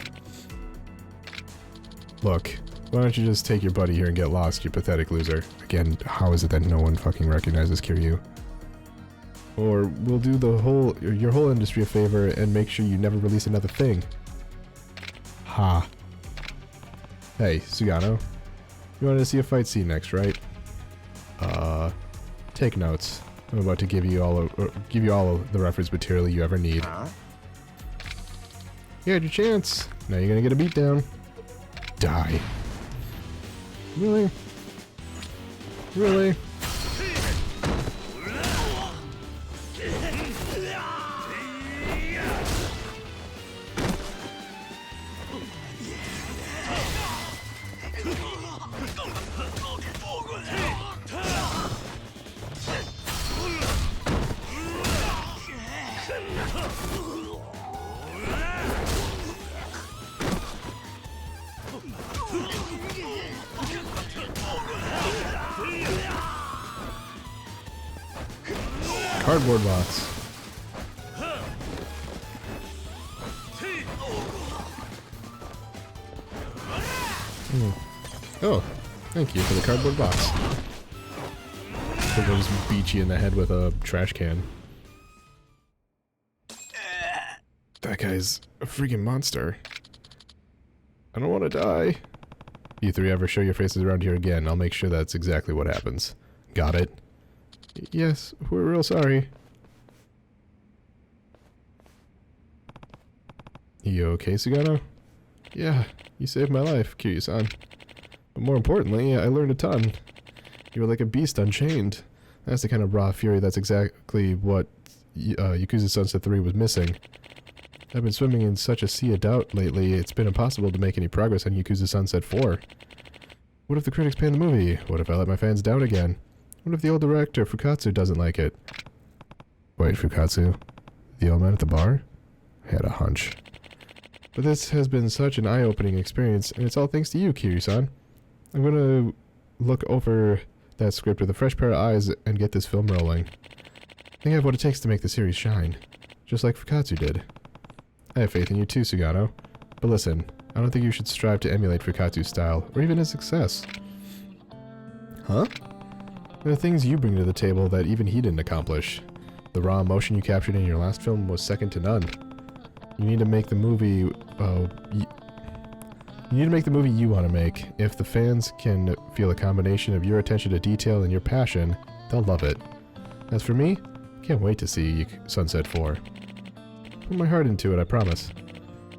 Look, why don't you just take your buddy here and get lost, you pathetic loser? Again, how is it that no one fucking recognizes Kiryu? Or we'll do your whole industry a favor and make sure you never release another thing. Ha. Hey, Sugano. You wanted to see a fight scene next, right? Take notes. I'm about to give you all of the reference material you ever need. You had your chance. Now you're gonna get a beatdown. Die. Really? Really? Cardboard box. Oh, thank you for the cardboard box. I'm gonna just beat you in the head with a trash can. That guy's a freaking monster. I don't want to die. You three ever show your faces around here again, I'll make sure that's exactly what happens. Got it? Yes, we're real sorry. You okay, Sugano? Yeah, you saved my life, Kiryu-san. But more importantly, I learned a ton. You were like a beast unchained. That's the kind of raw fury that's exactly what Yakuza Sunset 3 was missing. I've been swimming in such a sea of doubt lately, it's been impossible to make any progress on Yakuza Sunset 4. What if the critics pan the movie? What if I let my fans down again? What if the old director, Fukatsu, doesn't like it? Wait, Fukatsu? The old man at the bar? I had a hunch. But this has been such an eye-opening experience, and it's all thanks to you, Kiryu-san. I'm gonna look over that script with a fresh pair of eyes and get this film rolling. I think I have what it takes to make the series shine. Just like Fukatsu did. I have faith in you too, Sugano. But listen, I don't think you should strive to emulate Fukatsu's style, or even his success. Huh? There are things you bring to the table that even he didn't accomplish. The raw emotion you captured in your last film was second to none. You need to make the movie, you want to make. If the fans can feel a combination of your attention to detail and your passion, they'll love it. As for me, can't wait to see Sunset 4. Put my heart into it, I promise.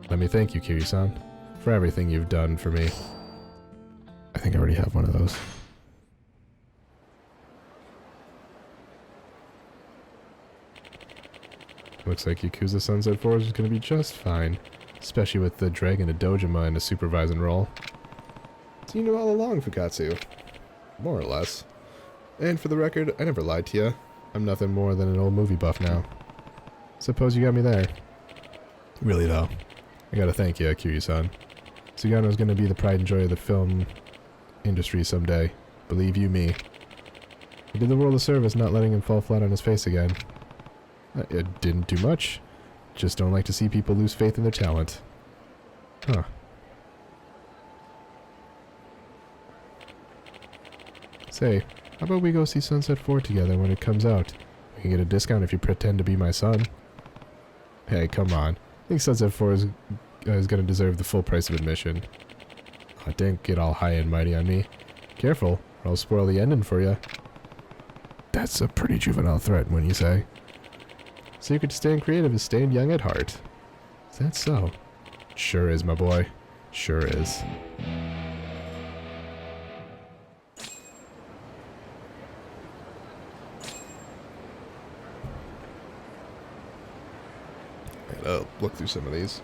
Let me thank you, Kiryu-san, for everything you've done for me. I think I already have one of those. Looks like Yakuza Sunset 4 is going to be just fine, especially with the Dragon of Dojima in a supervising role. So you knew all along, Fukatsu. More or less. And for the record, I never lied to you. I'm nothing more than an old movie buff now. Suppose you got me there. Really though, I gotta thank you, Kiryu-san. Sugano's gonna be the pride and joy of the film industry someday. Believe you me. You did the world a service not letting him fall flat on his face again. It didn't do much. Just don't like to see people lose faith in their talent. Huh. Say, how about we go see Sunset 4 together when it comes out? We can get a discount if you pretend to be my son. Hey, come on. I think Sunset 4 is gonna deserve the full price of admission. Oh, don't get all high and mighty on me. Careful, or I'll spoil the ending for you. That's a pretty juvenile threat, wouldn't you say? Secret to staying creative is staying young at heart. Is that so? Sure is, my boy. Sure is. I'll look through some of these.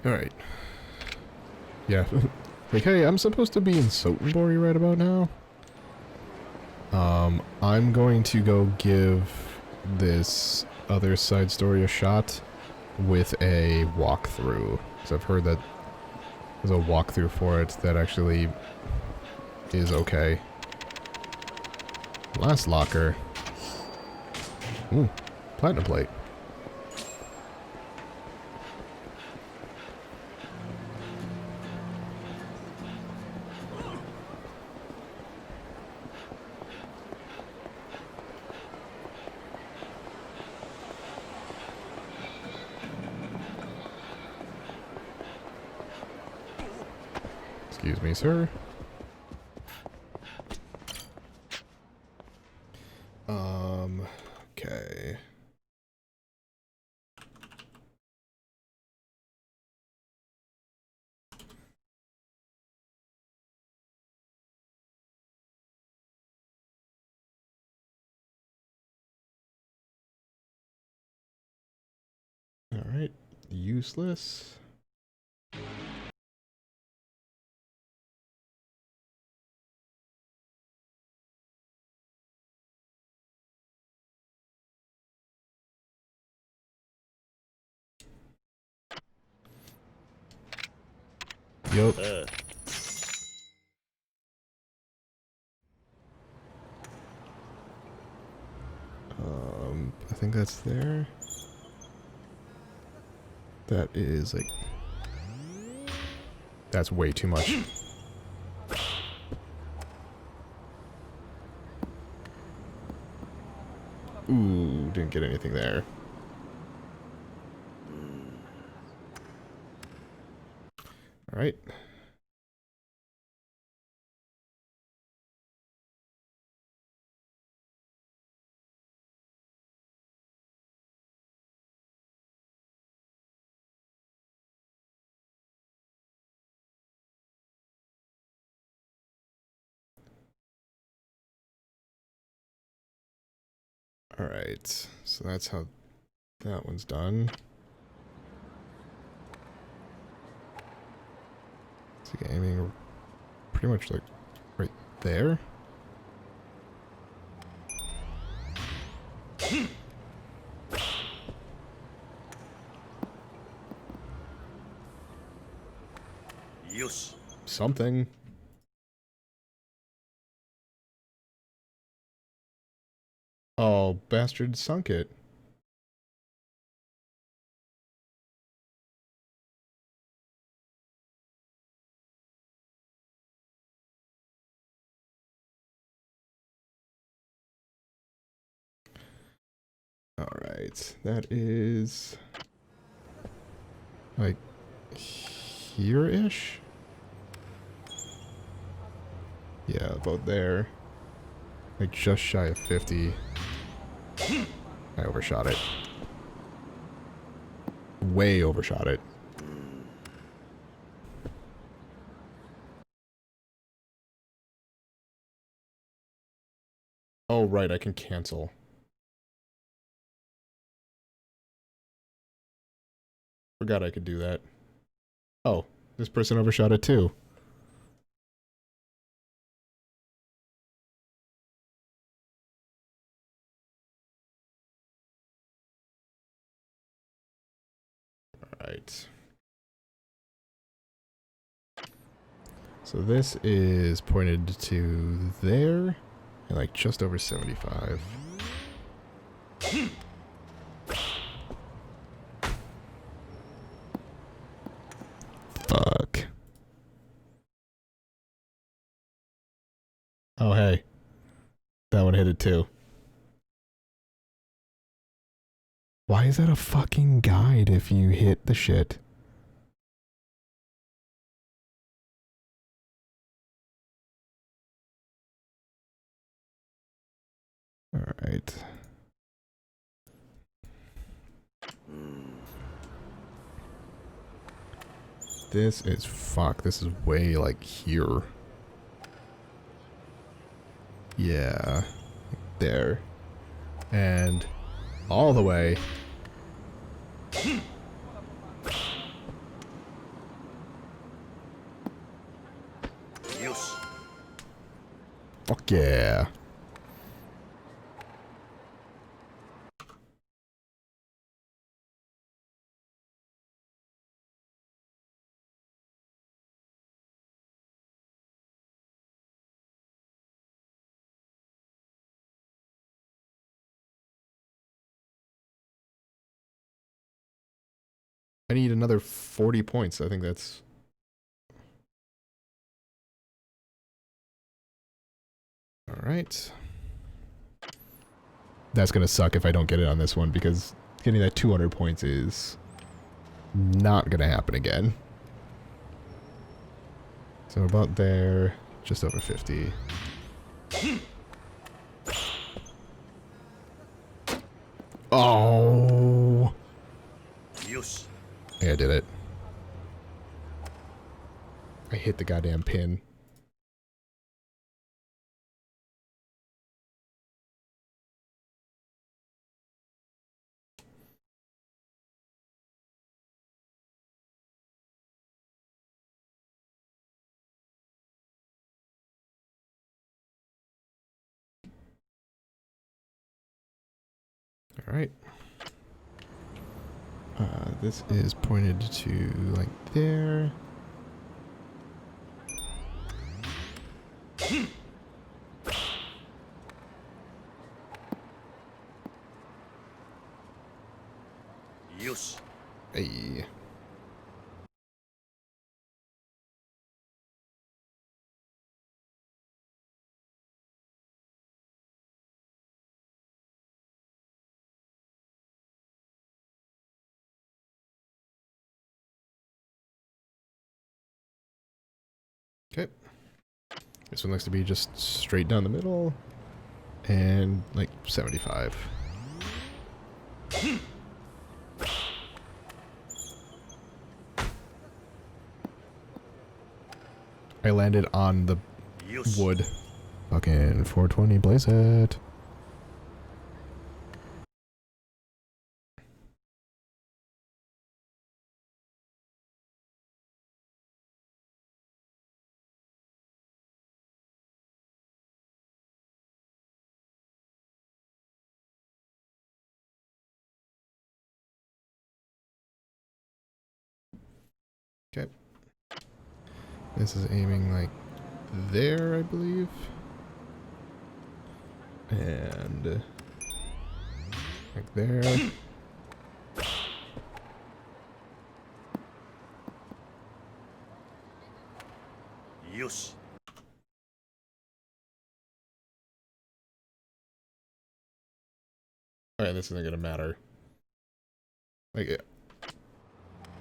Alright. Yeah. Like, hey, I'm supposed to be in Sotenbori right about now. I'm going to go give this other side story a shot with a walkthrough. Because I've heard that there's a walkthrough for it that actually is okay. Last locker. Ooh, platinum plate. Excuse me, sir. Okay. Alright, useless. Yup. I think that's there. That is like... That's way too much. Ooh, didn't get anything there. Alright. Alright, so that's how that one's done. It's like aiming pretty much like right there. Yosh. Something. Oh, bastard sunk it. Alright, that is... like... here-ish? Yeah, about there. Like just shy of 50. I overshot it. Way overshot it. Oh, right, I can cancel. Forgot I could do that. Oh, this person overshot it too. Alright. So this is pointed to there, and like just over 75. Fuck. Oh, hey. That one hit it too. Why is that a fucking guide if you hit the shit? Alright. This is fuck. This is way like here. Yeah. There. And all the way. Yosh. Fuck yeah. I need another 40 points. I think that's... Alright. That's gonna suck if I don't get it on this one, because getting that 200 points is not gonna happen again. So about there, just over 50. Oh! Yosh. Yeah, I did it. I hit the goddamn pin. All right. This is pointed to like there. Yush. Hey. Okay. This one looks to be just straight down the middle and like 75. I landed on the Yush. wood. Fucking 420, blaze it. Okay. This is aiming like there, I believe. And like there. Yush. Alright, this isn't gonna matter. Like,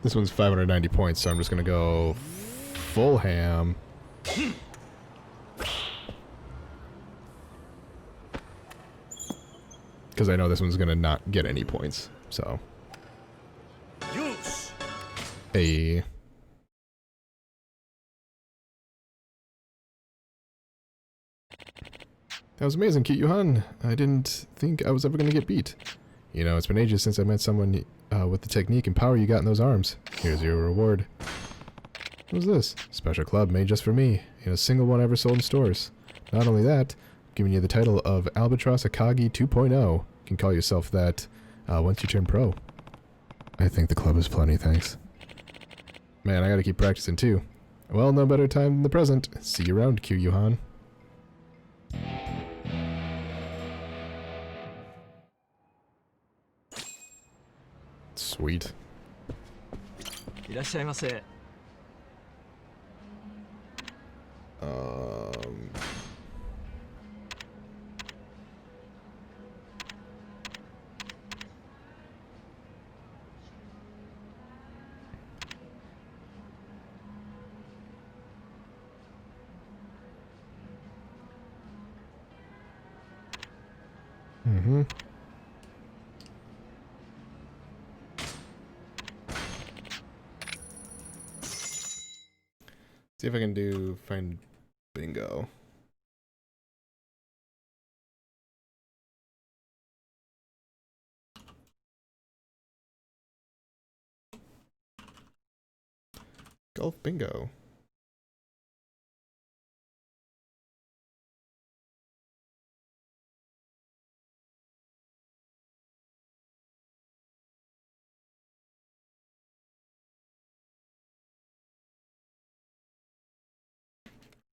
this one's 590 points, so I'm just gonna go full ham. Because I know this one's gonna not get any points, so. Yush. Hey. That was amazing, Kiryu-han. I didn't think I was ever gonna get beat. You know, it's been ages since I met someone with the technique and power you got in those arms. Here's your reward. What was this? Special club made just for me, and a single one ever sold in stores. Not only that, I'm giving you the title of Albatross Akagi 2.0. You can call yourself that once you turn pro. I think the club is plenty, thanks. Man, I gotta keep practicing too. Well, no better time than the present. See you around, Kiryu-han. Sweet. いらっしゃいませ。Mm-hmm. See if I can find bingo. Golf bingo.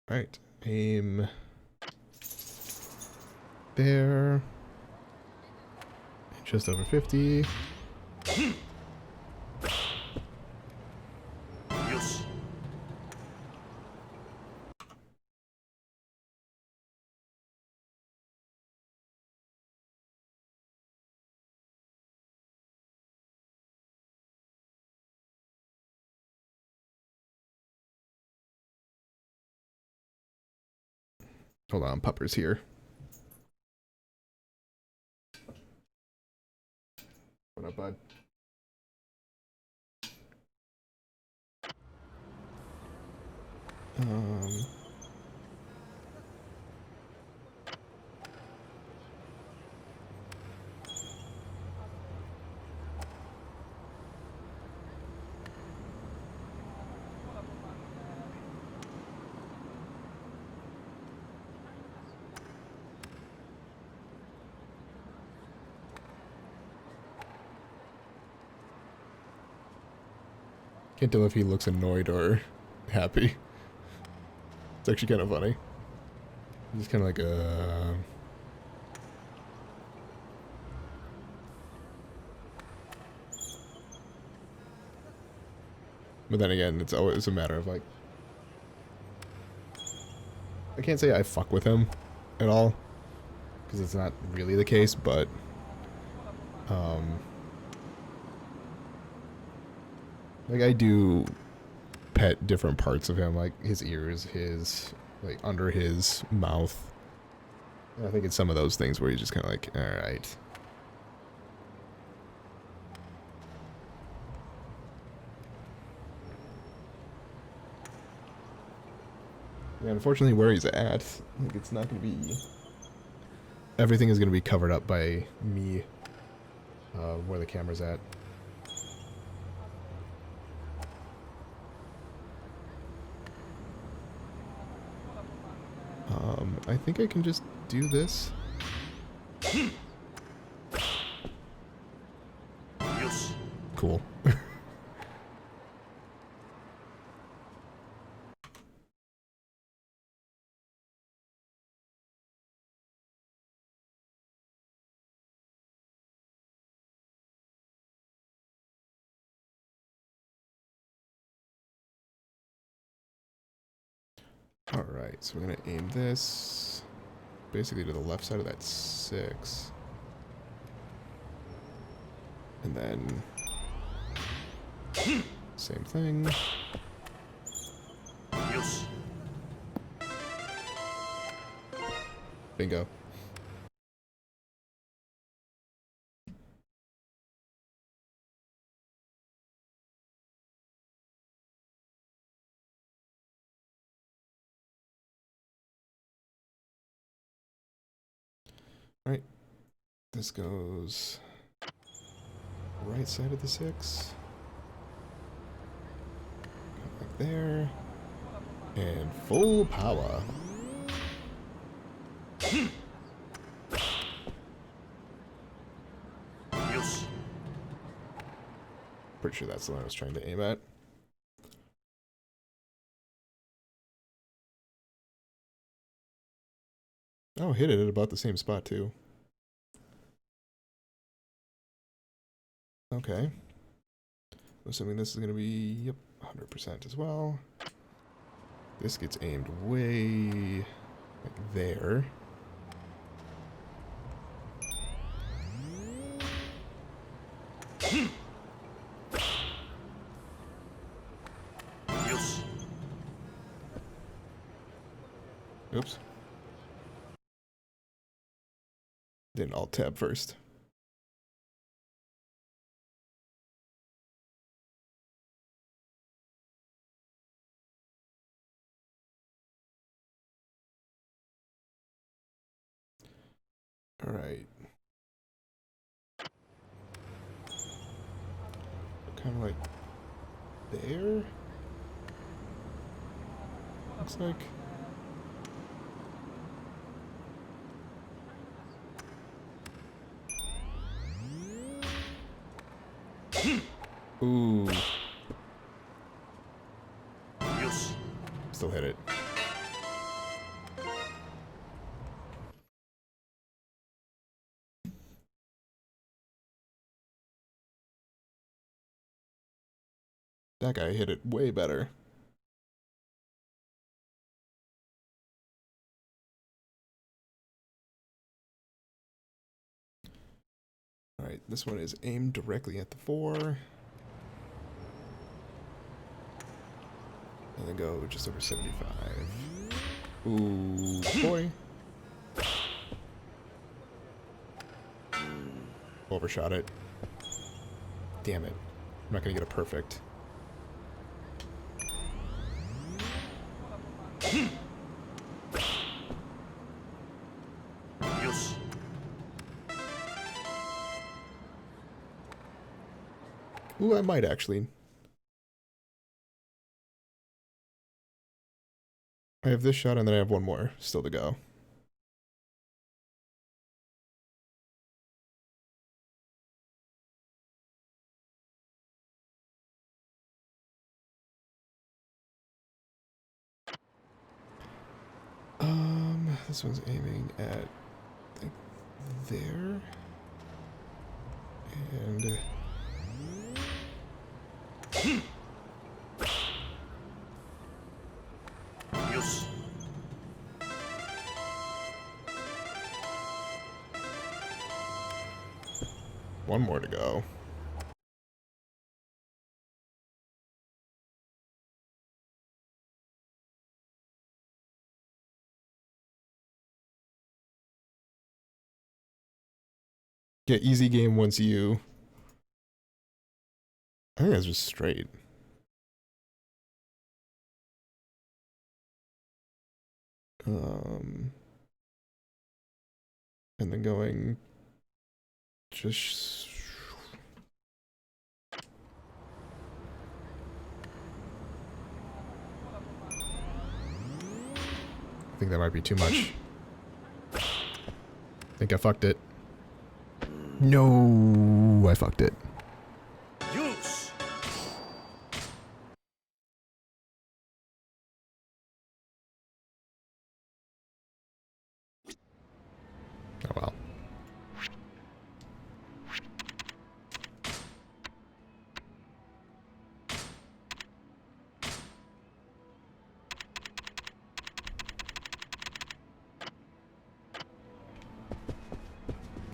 Alright, aim there. Just over 50. Yush. Hold on, Pupper's here. What up, bud? Can't tell if he looks annoyed or happy. It's actually kind of funny. He's kind of like, But then again, it's always a matter of like, I can't say I fuck with him at all, because it's not really the case, but, like I do pet different parts of him, like his ears, his, like under his mouth. And I think it's some of those things where he's just kind of like, alright. Yeah, unfortunately where he's at, like it's not going to be, everything is going to be covered up by me, where the camera's at. I think I can just do this. Yes. Cool. Alright, so we're going to aim this basically to the left side of that 6. And then same thing. Yes. Bingo. Alright. This goes right side of the 6. Like there. And full power. Yes. Pretty sure that's the one I was trying to aim at. Oh, hit it at about the same spot too. Okay. Assuming this is going to be, yep, 100% as well. This gets aimed way like there. Yes. Oops. Didn't alt tab first. All right. Kind of like there. Looks like. Ooh. Yes. Still hit it. That guy hit it way better. Alright, this one is aimed directly at the 4. And then go just over 75. Ooh, boy. Overshot it. Damn it. I'm not gonna get a perfect. Yes. Ooh, I might actually. I have this shot and then I have one more still to go. This one's aiming at, I think, there. And... Yoshi. one more to go. Yeah, easy game once you... I think that's just straight. And then going... just... I think that might be too much. I think I fucked it. No, I fucked it. Yoshi. Oh well.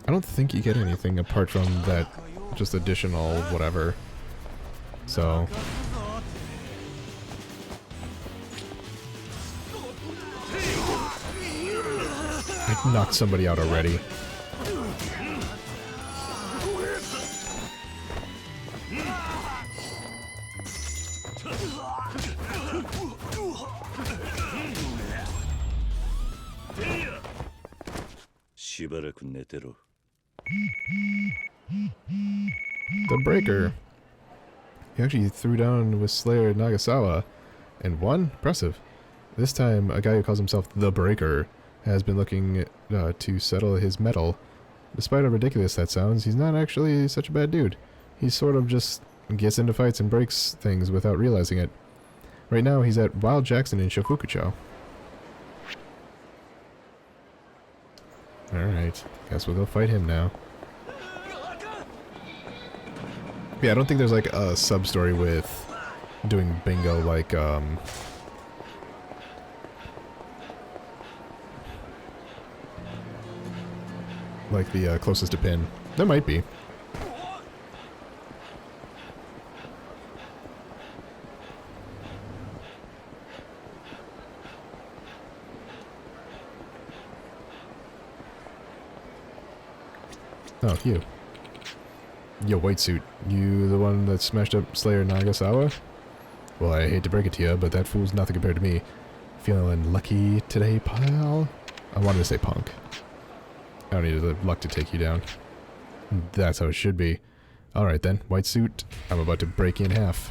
I don't think you get anything apart from that just additional whatever. So... I knocked somebody out already. The breaker. He actually threw down with Slayer Nagasawa and won. Impressive. This time, a guy who calls himself the Breaker has been looking to settle his medal. Despite how ridiculous that sounds, he's not actually such a bad dude. He sort of just gets into fights and breaks things without realizing it. Right now, he's at Wild Jackson in Shofukucho. Alright, guess we'll go fight him now. Yeah, I don't think there's like a sub-story with doing bingo like, like the closest to pin. There might be. Oh, you. Yo, white suit. You the one that smashed up Slayer Nagasawa? Well, I hate to break it to you, but that fool's nothing compared to me. Feeling lucky today, pal? I wanted to say punk. I don't need the luck to take you down. That's how it should be. Alright then, white suit. I'm about to break you in half.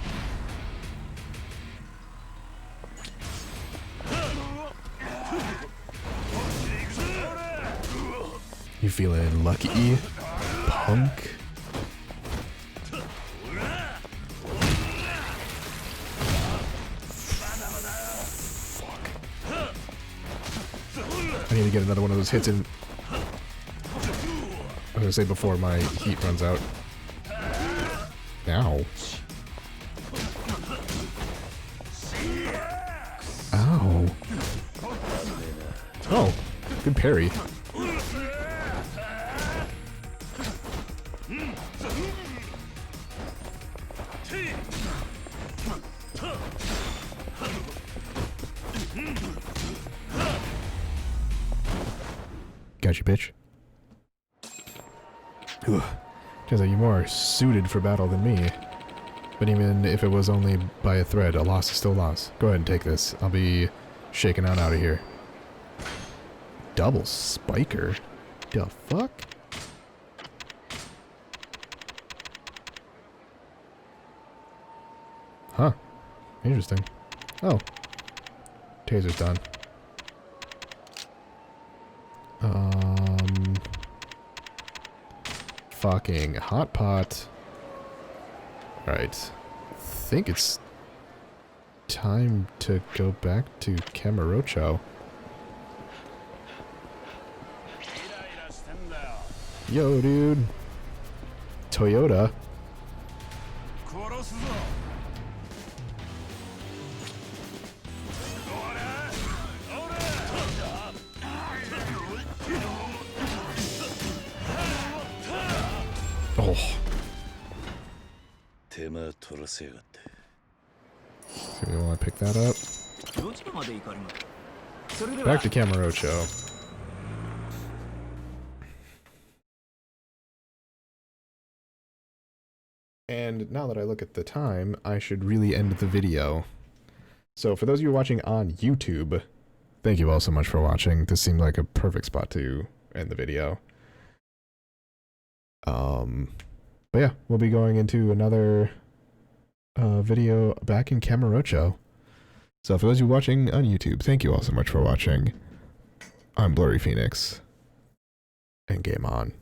You feeling lucky, punk? I need to get another one of those hits in. I was gonna say before my heat runs out. Ow. Ow. Oh, good parry. Got you, bitch. Ugh. Turns out you're more suited for battle than me. But even if it was only by a thread, a loss is still a loss. Go ahead and take this. I'll be shaking on out of here. Double spiker? The fuck? Huh. Interesting. Oh. Taser's done. Fucking hot pot. Right. I think it's time to go back to Kamurocho. Yo, dude. Toyota. 殺すぞ。Oh. 手間取らせやがって。 So we want to pick that up. どちらまで行かれるの？それでは Back to Camarocho. And now that I look at the time, I should really end the video. So for those of you watching on YouTube, thank you all so much for watching. This seemed like a perfect spot to end the video. But yeah, we'll be going into another video back in Camarocho. So for those of you watching on YouTube, thank you all so much for watching. I'm Blurry Phoenix, and game on.